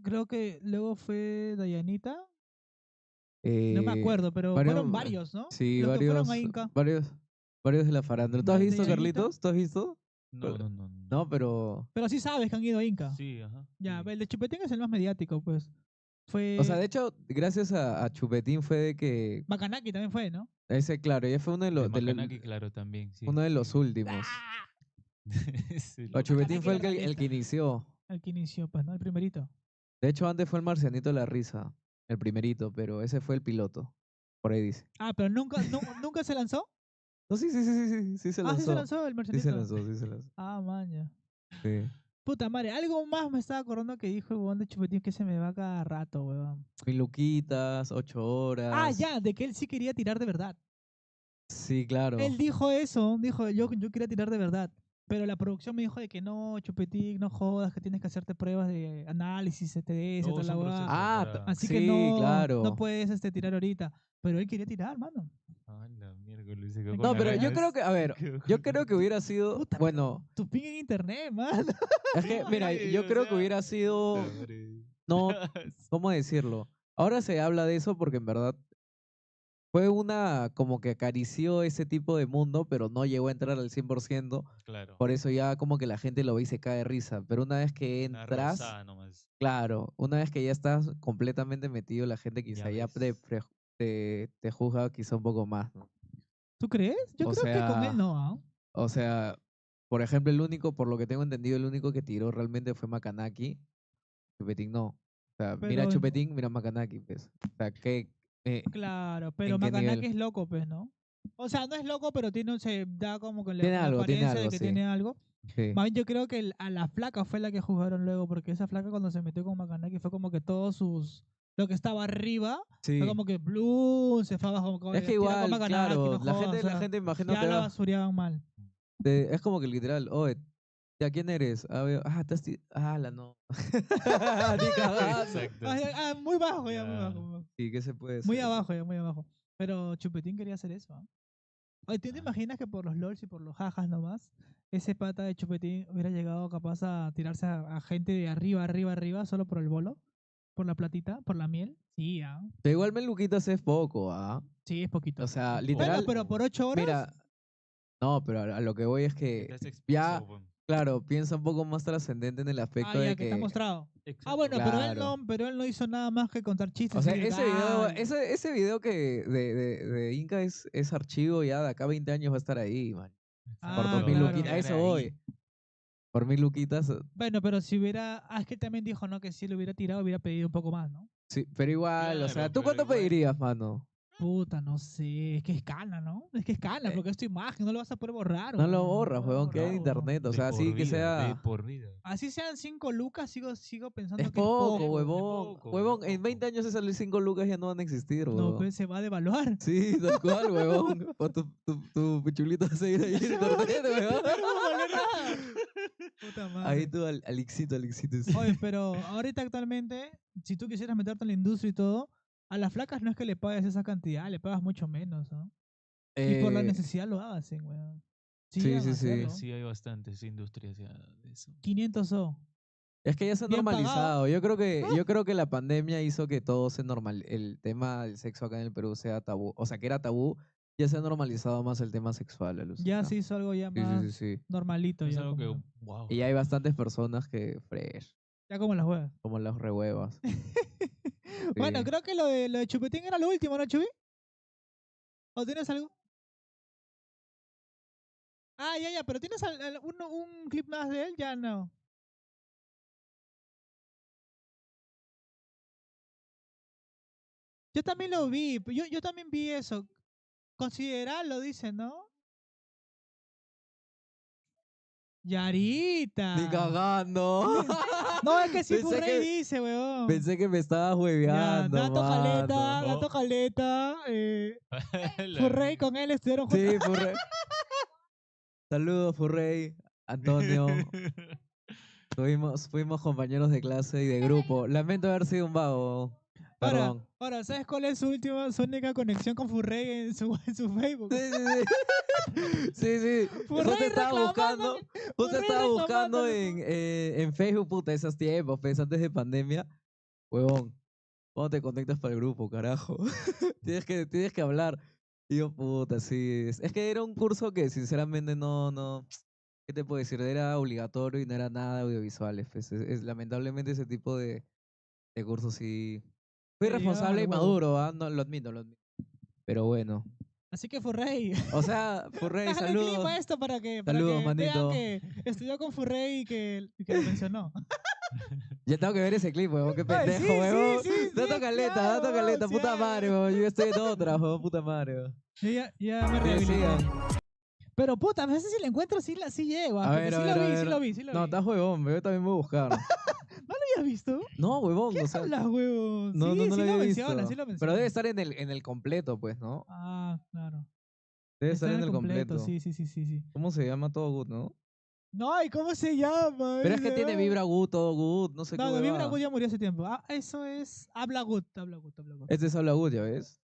Creo que luego fue Dayanita. No me Eh, acuerdo, pero fueron varios, ¿no? Sí, Los que fueron a Inca. varios de la farándula. ¿Tú has visto, Dayanita. Carlitos? ¿Tú has visto? No. No, pero... Pero sí sabes que han ido a Inca. Sí, ajá. Ya, el de Chupetín es el más mediático, pues. Fue... O sea, de hecho, gracias a Chupetín fue de que... Bacanaki también fue, ¿no? Ese, claro, ya fue uno de los... Macanaki, claro, también, sí. Uno de los últimos. Sí, O Chupetín fue el Bacanaki que inició. El que inició, pues, ¿no? El primerito. De hecho, antes fue el Marcianito de la Risa, el primerito, pero ese fue el piloto. Por ahí dice. Ah, pero nunca se lanzó. No, sí se lanzó. Ah, sí se lanzó el Sí Marcelito. se lanzó, sí se lanzó. Ah, maña. Sí. Puta madre, algo más me estaba acordando que dijo el huevón de Chupetín que se me va cada rato, huevón. 1000 luquitas, 8 horas. Ah, ya, de que él sí quería tirar de verdad. Sí, claro. Él dijo eso, dijo yo quería tirar de verdad. Pero la producción me dijo de que no, Chupetín, no jodas, que tienes que hacerte pruebas de análisis, CTS, Todo toda es la un huevada. proceso para- Así sí, que no, claro. no puedes tirar ahorita. Pero él quería tirar, mano. Ah, la miércoles, se quedó con No, las pero yo ganas. creo que, a ver, yo creo que hubiera sido, Puta, bueno, Tu ping en internet, mano. es que, mira, yo creo que hubiera sido, no, ¿cómo decirlo? Ahora se habla de eso porque en verdad fue una, como que acarició ese tipo de mundo, pero no llegó a entrar al 100%. Claro. Por eso ya como que la gente lo ve y se cae de risa. Pero una vez que Una entras, rosada nomás. claro, una vez que ya estás completamente metido, la gente quizá ya te juzga quizá un poco más, ¿no? ¿Tú crees? Yo O creo que con sea, él no, ¿ah? O sea, por ejemplo, por lo que tengo entendido, el único que tiró realmente fue Macanaki. Chupetín no. O sea, mira Pero- Chupetín, mira Macanaki, pues. O sea, Claro, pero ¿en qué Macanaki nivel? es loco, pues, ¿no? O sea, no es loco, pero se da como que Tiene la algo, apariencia de que sí. tiene algo. Sí. Más bien yo creo que a la flaca fue la que jugaron luego, porque esa flaca cuando se metió con Macanaki fue como que lo que estaba arriba, Sí. fue como que Bloom se fue abajo. Como Es que tira con igual, Macanaki, claro, no la jodas, o sea, gente imagino ya te la va. basureaban mal. Es como que literal, oye, ¿ya quién eres? La no. Ni cagando. Exacto. Muy bajo ya, muy Ya. bajo. Muy bajo. Sí, ¿qué se puede Muy hacer? abajo ya, muy abajo. Pero Chupetín quería hacer eso, ¿ah? Oye, ¿tú te imaginas que por los LOLs y por los jajas nomás, ese pata de Chupetín hubiera llegado capaz a tirarse a gente de arriba, solo por el bolo? ¿Por la platita? ¿Por la miel? Sí, ¿ah? Pero igual Meluquitas es poco, ¿ah? Sí, es poquito. O sea, Bueno, literal. pero por 8 horas. Mira, no, pero a lo que voy es que Estás expuesto, ya, pues. claro, piensa un poco más trascendente en el aspecto Ya de que está mostrado. Exacto. Bueno, Claro. pero él no hizo nada más que contar chistes. O sea, y decir, ese video que de Inca es archivo ya de acá a 20 años va a estar ahí, man. Por Ah, 2000 claro. luquitas, a eso voy. Por 1000 luquitas, Bueno, pero si hubiera. Es que también dijo, ¿no? Que si lo hubiera tirado, hubiera pedido un poco más, ¿no? sí, pero igual, o sea, Claro, ¿tú pero cuánto igual. pedirías, mano? Puta, no sé. Es que es cana, ¿no? Es que es cana, porque es tu imagen, no lo vas a poder borrar. No lo weón, borras, lo huevón, vas a queda en borrar, weón. internet, o De sea, por así que vida, sea... de por vida. Así sean 5 lucas, sigo pensando Es que es poco, poco. huevón. poco, Huevón, es en 20 años esas 5 lucas ya no van a existir, No, huevón. pues se va a devaluar. Sí, tal cual, huevón. O tu pichulito va a seguir ahí en internet, huevón. No vale nada. Puta madre. Ahí tú, Alixito. Oye, pero ahorita actualmente, si tú quisieras meterte en la industria y todo, a las flacas no es que le pagues esa cantidad, le pagas mucho menos, ¿no? Y por la necesidad lo hacen, weón. Sí, llegan sí, a sí. hacerlo. Sí, hay bastantes industrias ya de eso. 500 O. Es que ya se ha Bien normalizado. pagado. Yo creo que la pandemia hizo que todo se el tema del sexo acá en el Perú sea tabú. O sea, que era tabú, ya se ha normalizado más el tema sexual, Ya alucina. se hizo algo ya Sí, más sí, sí, sí. normalito. Es Ya algo que, como, wow. Y hay bastantes personas que fresh, ya como las huevas. como las rehuevas. Bueno, Sí. creo que lo de Chupetín era lo último, ¿no, Chubi? ¿O tienes algo? Ah, ya, pero ¿tienes un clip más de él? Ya no. Yo también lo vi, yo también vi eso. Considerarlo, dice, ¿no? Yarita. Ni cagando. No, es que sí, Pensé Furrey que- dice, weón. Pensé que me estaba Ya, hueveando, dato caleta, mano. dato caleta. Furrey con él estudiaron juntos. Sí, Furrey. Saludos, Furrey, Antonio. Fuimos compañeros de clase y de grupo. Lamento haber sido un vago. Perdón. Ahora, ¿sabes cuál es su única conexión con Furrey en su Facebook? Sí, sí. Furrey Justo estaba buscando, Furrey en Facebook, puta, esos tiempos, pues, antes de pandemia. Huevón, ¿cómo te conectas para el grupo, carajo? tienes que hablar. Y yo, puta, sí. Es que era un curso que sinceramente no. ¿Qué te puedo decir? Era obligatorio y no era nada audiovisuales. Pues. Lamentablemente ese tipo de cursos sí. Fui Te responsable y llevaban al huevo. maduro, ¿ah? No, lo admito. Pero bueno. Así que Furrey. O sea, Furrey, Déjale clip saludos. a esto para que Saludos, vean manito. que estudió con Furrey y que lo mencionó. Ya tengo que ver ese clip, huevón. Qué Ay, pendejo, sí, sí, huevón. sí, Dato sí, caleta, claro, dato caleta. sí, Puta ay. madre, huevón. Yo estoy en otra, huevón. Puta madre, huevón. Ya me Sí, rehabilité. sigan. Pero puta, a veces si la encuentro sí llego. A Porque ver, sí a ver, a sí ver. lo vi. No, estás huevón, yo también voy a buscar. ¿No lo habías visto? No, huevón, ¿Qué o sea. hablas, huevón? No, sí, no, no sí lo había menciona, visto. sí lo menciona. Pero debe estar en el completo, pues, ¿no? Ah, claro. Debe Está estar en el completo. Sí. ¿Cómo se llama? Todo good, ¿no? No, ¿y cómo se llama? Pero es que Ese, tiene ah? Vibra Good, todo good, no sé qué No, Vibra huevada. Good ya murió hace tiempo. Ah, eso es Habla Good. Este es Habla Good, ¿ya ves?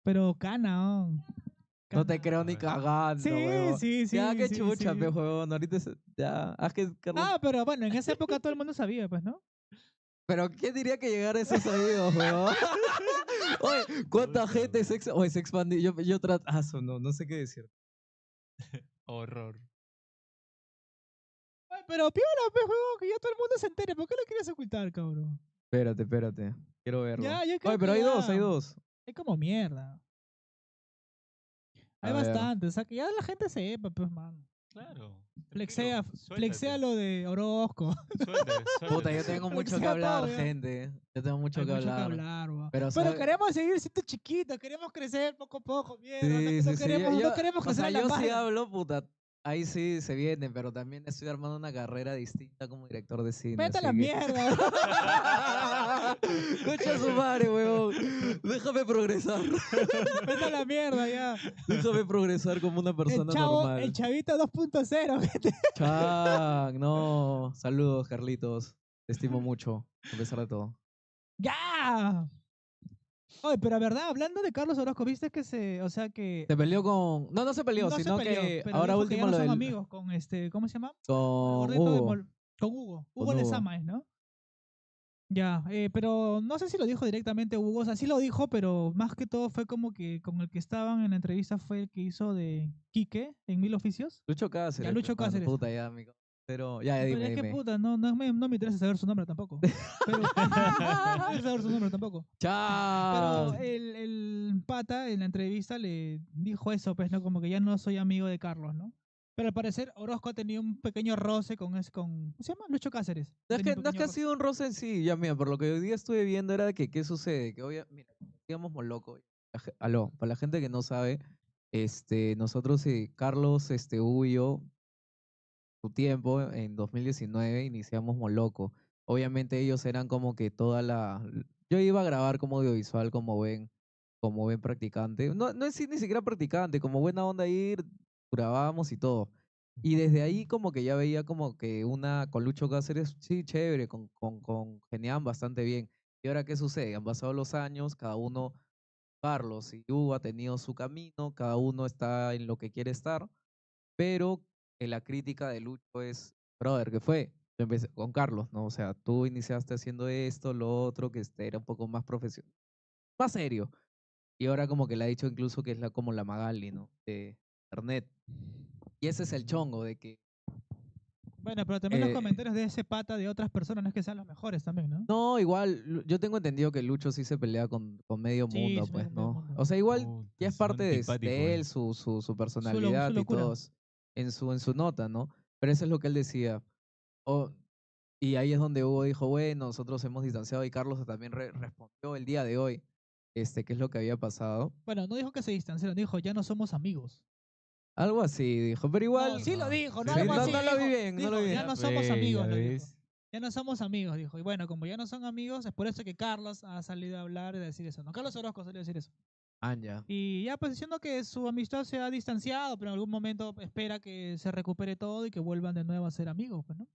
Pero Cana, oh. No te creo ni cagando, Sí, huevón. sí, Ya, qué sí, chucha, sí. pe, huevón. Ahorita ya. Haz que Carlos. Ah, pero bueno, en esa época todo el mundo sabía, pues, ¿no? Pero ¿quién diría que llegar a esos oídos, huevón? Oye, ¿cuánta gente se expandió? Yo trato. No sé qué decir. Horror. Ay, pero piola, pues, huevón, que ya todo el mundo se entere. ¿Por qué lo quieres ocultar, cabrón? Espérate. Quiero verlo. Ya, yo creo Oye, pero que hay ya. dos, hay dos. Es como mierda. Hay A ver. bastante, o sea, que ya la gente sepa, pues, man. Claro. Flexea lo de Orozco. Puta, yo tengo mucho que Flexea hablar, todo, ya. gente. Yo tengo mucho Hay que mucho hablar. weón. Pero, Pero ¿sabe? queremos seguir siendo chiquitos, queremos crecer poco a poco, mierda. Sí, sí, sí. No queremos o crecer sea, a la yo sí mala. hablo, puta. Ahí sí se viene, pero también estoy armando una carrera distinta como director de cine. Vete a así la que- mierda. Concha su madre, huevón. Déjame progresar. Vete a la mierda ya. Déjame progresar como una persona normal. El chavito 2.0. gente. Chan, no. Saludos, Carlitos. Te estimo mucho, a pesar de todo. ¡Ya! Oye, pero la verdad, hablando de Carlos Orozco, ¿viste que o sea que... Se peleó con... No se peleó, no se sino peleó, que pero ahora dijo que ya último no lo son del... amigos con ¿cómo se llama? Con El gordito de Hugo. con Hugo. Con Hugo Hugo. Lezama es, ¿no? Ya, pero no sé si lo dijo directamente Hugo, o sea, sí lo dijo, pero más que todo fue como que con el que estaban en la entrevista fue el que hizo de Quique en Mil Oficios. Lucho Cáceres. Ya, Lucho hermano, Cáceres. Puta, ya, amigo. Pero, ya, Pero dime, es que dime. puta, no me interesa saber su nombre tampoco. Pero, no me interesa saber su nombre tampoco. Chao. Pero el pata en la entrevista le dijo eso, pues, ¿no? Como que ya no soy amigo de Carlos, ¿no? Pero al parecer Orozco ha tenido un pequeño roce con ¿cómo se llama? Lucho Cáceres. No es Tenía que, un no es que pequeño ha sido un roce en sí, ya mira, por lo que hoy día estuve viendo era de que qué sucede, que hoy, mira, digamos Moloco, aló, para la gente que no sabe, nosotros, Carlos, Hugo y yo, su tiempo, en 2019 iniciamos Moloco. Obviamente ellos eran como que yo iba a grabar como audiovisual, como ven practicante. No es ni siquiera practicante, como buena onda ir, grabábamos y todo. Y desde ahí como que ya veía como que con Lucho Cáceres, sí, chévere, congeniaban bastante bien. ¿Y ahora qué sucede? Han pasado los años, cada uno, Carlos y Hugo ha tenido su camino, cada uno está en lo que quiere estar, pero la crítica de Lucho es, brother, ¿qué fue? Yo empecé con Carlos, ¿no? O sea, tú iniciaste haciendo esto, lo otro, que era un poco más profesional, más serio. Y ahora como que le ha dicho incluso que es como la Magali, ¿no? De internet. Y ese es el chongo de que... Bueno, pero también los comentarios de ese pata de otras personas no es que sean los mejores también, ¿no? No, igual, yo tengo entendido que Lucho sí se pelea con medio Sí, mundo, sí, pues, con medio ¿no? mundo. O sea, igual Puta, ya es son parte de antipáticos, él, su personalidad y locura. todo en su nota, ¿no? Pero eso es lo que él decía. Y ahí es donde Hugo dijo, bueno, nosotros hemos distanciado y Carlos también respondió el día de hoy. qué es lo que había pasado. Bueno, no dijo que se distanciaron, dijo, ya no somos amigos. Algo así dijo, pero igual. No, sí lo dijo, no Sí, algo así. no lo vi dijo, bien, no dijo, lo vi ya bien. no somos amigos, ya lo dijo. ves. Ya no somos amigos, dijo. Y bueno, como ya no son amigos, es por eso que Carlos ha salido a hablar y decir eso. No, Carlos Orozco salió a decir eso. Ya. Y ya pues diciendo que su amistad se ha distanciado, pero en algún momento espera que se recupere todo y que vuelvan de nuevo a ser amigos, pues, ¿no?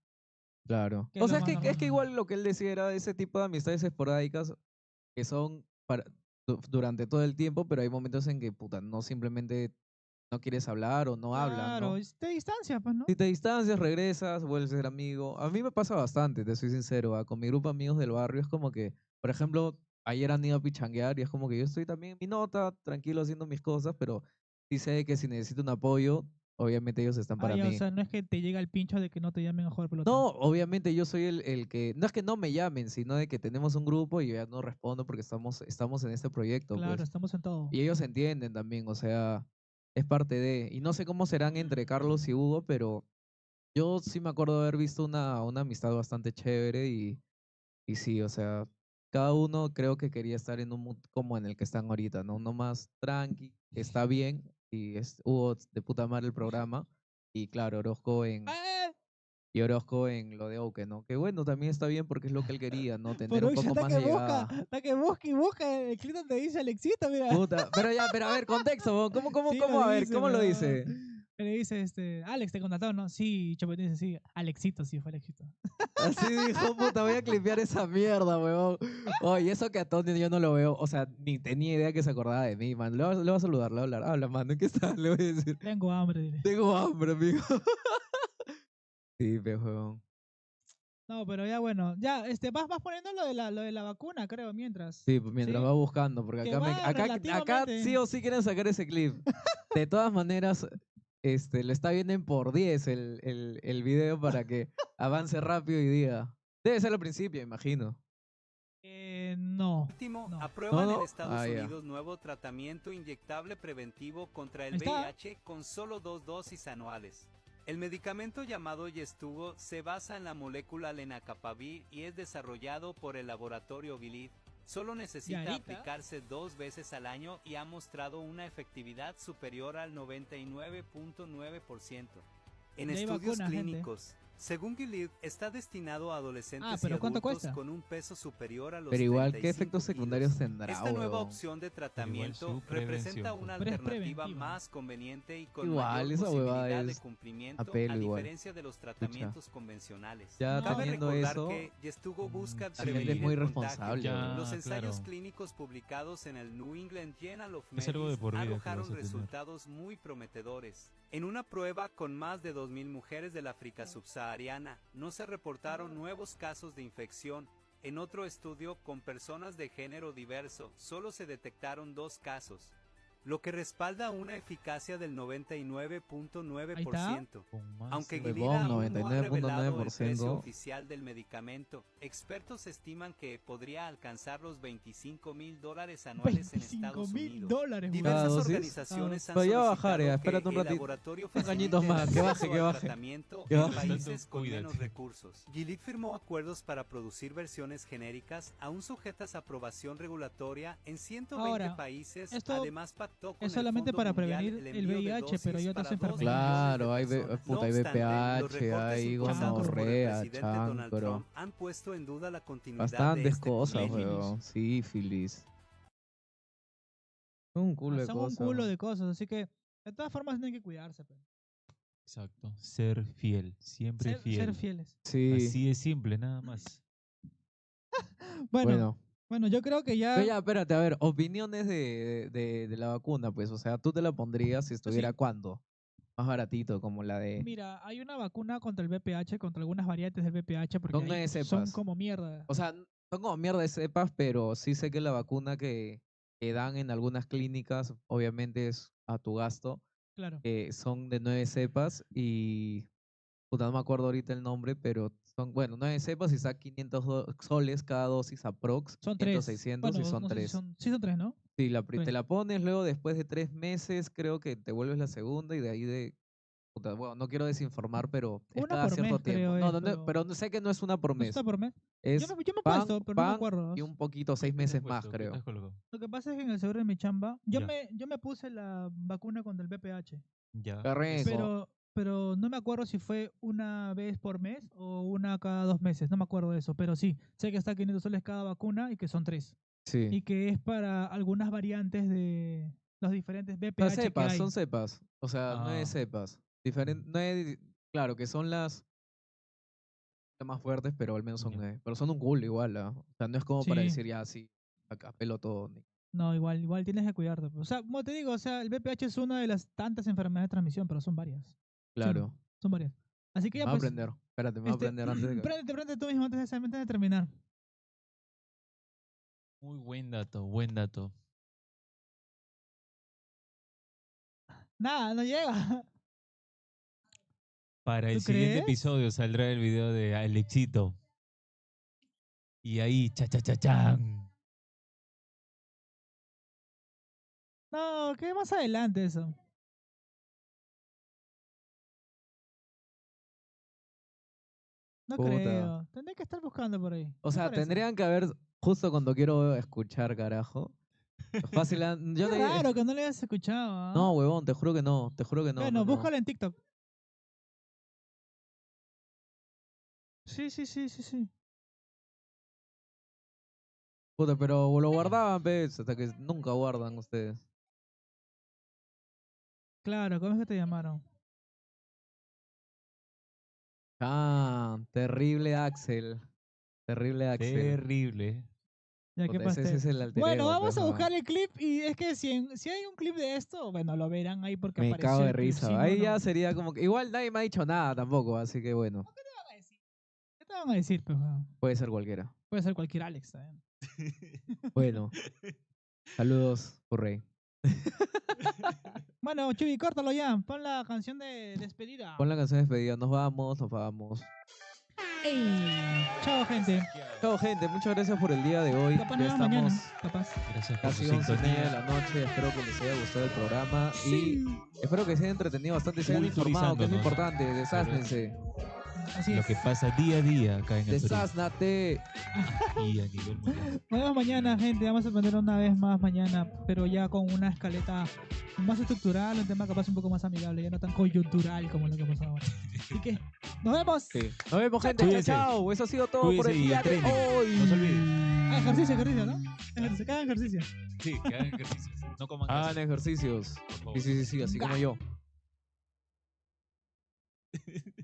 Claro. Que O es sea, lo más es que normal. igual lo que él decía era ese tipo de amistades esporádicas que son durante todo el tiempo, pero hay momentos en que, puta, no simplemente no quieres hablar o no hablan, Claro, ¿no? te distancias, pues, ¿no? Si te distancias, regresas, vuelves a ser amigo. A mí me pasa bastante, te soy sincero, con mi grupo de amigos del barrio es como que, por ejemplo, ayer han ido a pichanguear y es como que yo estoy también en mi nota, tranquilo haciendo mis cosas, pero sí sé que si necesito un apoyo, obviamente ellos están para Ya, o mí. sea, no es que te llega el pincho de que no te llamen a jugar pelota. No, obviamente yo soy el que, no es que no me llamen, sino de que tenemos un grupo y yo ya no respondo porque estamos en este proyecto, Claro, pues. estamos en todo. Y ellos entienden también, o sea, es parte de, y no sé cómo serán entre Carlos y Hugo, pero yo sí me acuerdo de haber visto una amistad bastante chévere y sí, o sea, cada uno creo que quería estar en un mood como en el que están ahorita, ¿no? Uno más tranqui, está bien, y hubo de puta madre el programa, y claro, Orozco en lo de Oke, ¿no? Que bueno, también está bien porque es lo que él quería, ¿no? Tener Pero un poco más de llegada. está que busca y busca el clip donde dice Alexito, mira. Puta, pero a ver, contexto, ¿cómo, Sí cómo, lo a ver, dice, cómo lo pero- dice? Le dice, Alex, te contrató, ¿no? Sí, Chopetín dice, sí, Alexito, sí, fue Alexito. Así dijo, puta, voy a clipear esa mierda, huevón. Oye, eso que a Tony yo no lo veo, o sea, ni tenía idea que se acordaba de mí, man. Le voy a saludar, le voy a hablar. Habla, mano, ¿en qué estás? Le voy a decir. Tengo hambre, dile. Tengo hambre, amigo. Sí, pe, huevón. No, pero ya bueno, ya, vas poniendo lo de la vacuna, creo, mientras. Sí, pues mientras ¿Sí? va buscando, porque Que acá, va acá relativamente. sí o sí quieren sacar ese clip. De todas maneras, lo está viendo en por 10 el video para que avance rápido y diga. Debe ser al principio, imagino. No. Último, no. aprueban ¿No? en Estados Ah, ya. Unidos nuevo tratamiento inyectable preventivo contra el Ahí está. VIH con solo 2 dosis anuales. El medicamento llamado Yestugo se basa en la molécula lenacapavir y es desarrollado por el laboratorio Gilead. Solo necesita ahorita- aplicarse 2 veces al año y ha mostrado una efectividad superior al 99.9%. En Ya hay estudios vacuna, gente. clínicos, según Gilead, está destinado a adolescentes y pero ¿cuánto adultos cuesta? con un peso superior a los Pero igual, ¿qué 35 efectos kilos. secundarios tendrá, Esta nueva huevón? opción de su tratamiento prevención, representa una Pero es alternativa preventiva. más conveniente y con Igual, mayor esa huevada posibilidad de es cumplimiento a pelo a igual. diferencia de los tratamientos convencionales. Ya Cabe teniendo recordar eso, que Yestugo busca la gente prevenir es muy el contagio. responsable, Ya, huevón. Los ensayos claro. clínicos publicados en el New England Journal of Es algo de Medicine por vida que arrojaron vas a tener. resultados muy prometedores. En una prueba con más de 2.000 mujeres del África subsahariana, no se reportaron nuevos casos de infección. En otro estudio con personas de género diverso, solo se detectaron 2 casos, lo que respalda una eficacia del 99.9%. Con más Aunque Huevón, Gilead aún no ha 99.9%. revelado el precio oficial del medicamento, expertos estiman que podría alcanzar los $25,000 anuales en Estados Unidos. $25,000, Diversas dosis. organizaciones han Pero ya va a bajar, solicitado ya, espérate un que el ratito. laboratorio Unos añitos facilite el más, que baje, acceso que al baje. tratamiento Que en baje. países con Cuídate. menos recursos. Gilead firmó acuerdos para producir versiones genéricas aún sujetas a aprobación regulatoria en 120 Ahora, países. esto Además pactó con es el solamente Fondo para Mundial prevenir el el envío de VIH, pero hay dosis otras para 2 enfermedades. Claro, hay, millones de puta, hay personas. No obstante, los VPH, recortes hay impuestos por el gonorrea, presidente Donald chancro. Trump han puesto en duda la continuidad de Bastantes este cosas, convenio. weón. Sífilis. Un culo de Son un cosas. culo weón. de cosas, así que de todas formas tienen que cuidarse. Pues. Exacto. Ser fiel. Siempre fiel. Ser fieles. Sí. Así de simple, nada más. Bueno, yo creo que ya... Pero ya, espérate, a ver, opiniones de la vacuna, pues, o sea, ¿tú te la pondrías si estuviera cuándo? Más baratito, como la de... Mira, hay una vacuna contra el VPH, contra algunas variantes del VPH, porque Son ahí 9 son cepas. como mierda. O sea, son como mierda de cepas, pero sí sé que la vacuna que dan en algunas clínicas, obviamente es a tu gasto. Claro. Son de 9 cepas y... Puta, no me acuerdo ahorita el nombre, pero son, bueno, 9 cepas y está 500 soles cada dosis aprox. Son 500, 3. 600 Bueno, y son no sé si 3. sí son 3, ¿no? Sí, te Tres. la pones, luego después de 3 meses creo que te vuelves la segunda y de ahí de puta, bueno, no quiero desinformar, pero es Una cada por cierto mes, tiempo. creo No, es, no, no, pero sé que no es una por ¿No mes. está por mes? Es Yo me he pan, puesto, pero no me pan acuerdo. y un poquito, 6 ¿Qué te has meses más, puesto? ¿Qué te creo. has colocado? Lo que pasa es que en el seguro de mi chamba, Ya. yo me puse la vacuna contra el VPH, Ya. Qué rico. pero no me acuerdo si fue una vez por mes o una cada 2 meses, no me acuerdo de eso, pero sí, sé que está a 500 soles cada vacuna y que son 3. Sí. Y que es para algunas variantes de los diferentes Son VPH que cepas, hay. son cepas. O sea, no Ah. es cepas. No es, claro, que son las más fuertes, pero al menos son, Ya. pero son un culo igual, ¿ah? O sea, no es como para Sí. decir ya sí, acá pelo todo. No, igual tienes que cuidarte, pues. O sea, como te digo, o sea, el VPH es una de las tantas enfermedades de transmisión, pero son varias. Claro. Son varias. Así que Me ya voy a pues, aprender. Espérate, me voy a aprender antes de que... préndete tú mismo antes de terminar. Muy buen dato, buen dato. Nada, no llega. Para el ¿Tú siguiente crees? episodio saldrá el video de Alexito. Y ahí, cha-cha-cha-chan. No, que más adelante eso. No Puta. creo. Tendré que estar buscando por ahí. O ¿Qué sea, parece? tendrían que haber, justo cuando quiero escuchar, carajo. Fácil, yo Qué te raro que no le hayas escuchado. ¿ah? No, huevón, te juro que no. Te juro que no. Bueno, no, no. búscalo en TikTok. Sí. Puta, pero lo guardaban, pues, hasta que nunca guardan ustedes. Claro, ¿cómo es que te llamaron? Ah, terrible Axel. Terrible Axel. Terrible. Ya, ¿qué Puta, ese pastel? es el alter Bueno, ego, vamos pues, a ¿no? buscar el clip y es que si hay un clip de esto, bueno, lo verán ahí porque Me apareció cago de el clip. risa. Si no, Ahí no. ya sería como que... Igual nadie me ha dicho nada tampoco, así que bueno. ¿Qué te van a decir, pues? Weón? Puede ser cualquiera. Puede ser cualquier Alex también. Bueno. Saludos, Rey. Bueno, Chuy, córtalo ya. Pon la canción de despedida. Pon la canción de despedida. Nos vamos, nos vamos. ¡Ey! Chao, gente. Chao, gente. Muchas gracias por el día de hoy. Capaz Ya nos vemos mañana. estamos Capaz. Gracias por casi su 11:30 de sintonía. la noche. Espero que les haya gustado el programa. Y espero que se hayan entretenido bastante. Se hayan informado, que es lo Culturizándonos. importante. Desásnense. Así Lo es. que pasa día a día acá en el Perú Desáznate. y a nivel mundial. Nos vemos mañana, gente. Vamos a aprender una vez más mañana, pero ya con una escaleta más estructural, un tema capaz un poco más amigable, ya no tan coyuntural como lo que pasó ahora. Así que, nos vemos. Sí. Nos vemos, gente. Chao, Cuídense. chao. Eso ha sido todo por Cuídense el y día de entrenen. hoy. No se olviden. Ah, ejercicio, ¿no? Ejercicio, cada ejercicio. Sí, que hagan ejercicios. No coman Hagan grasa, ejercicios. por favor. Sí, así como yo.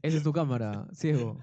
Esa es tu cámara, ciego.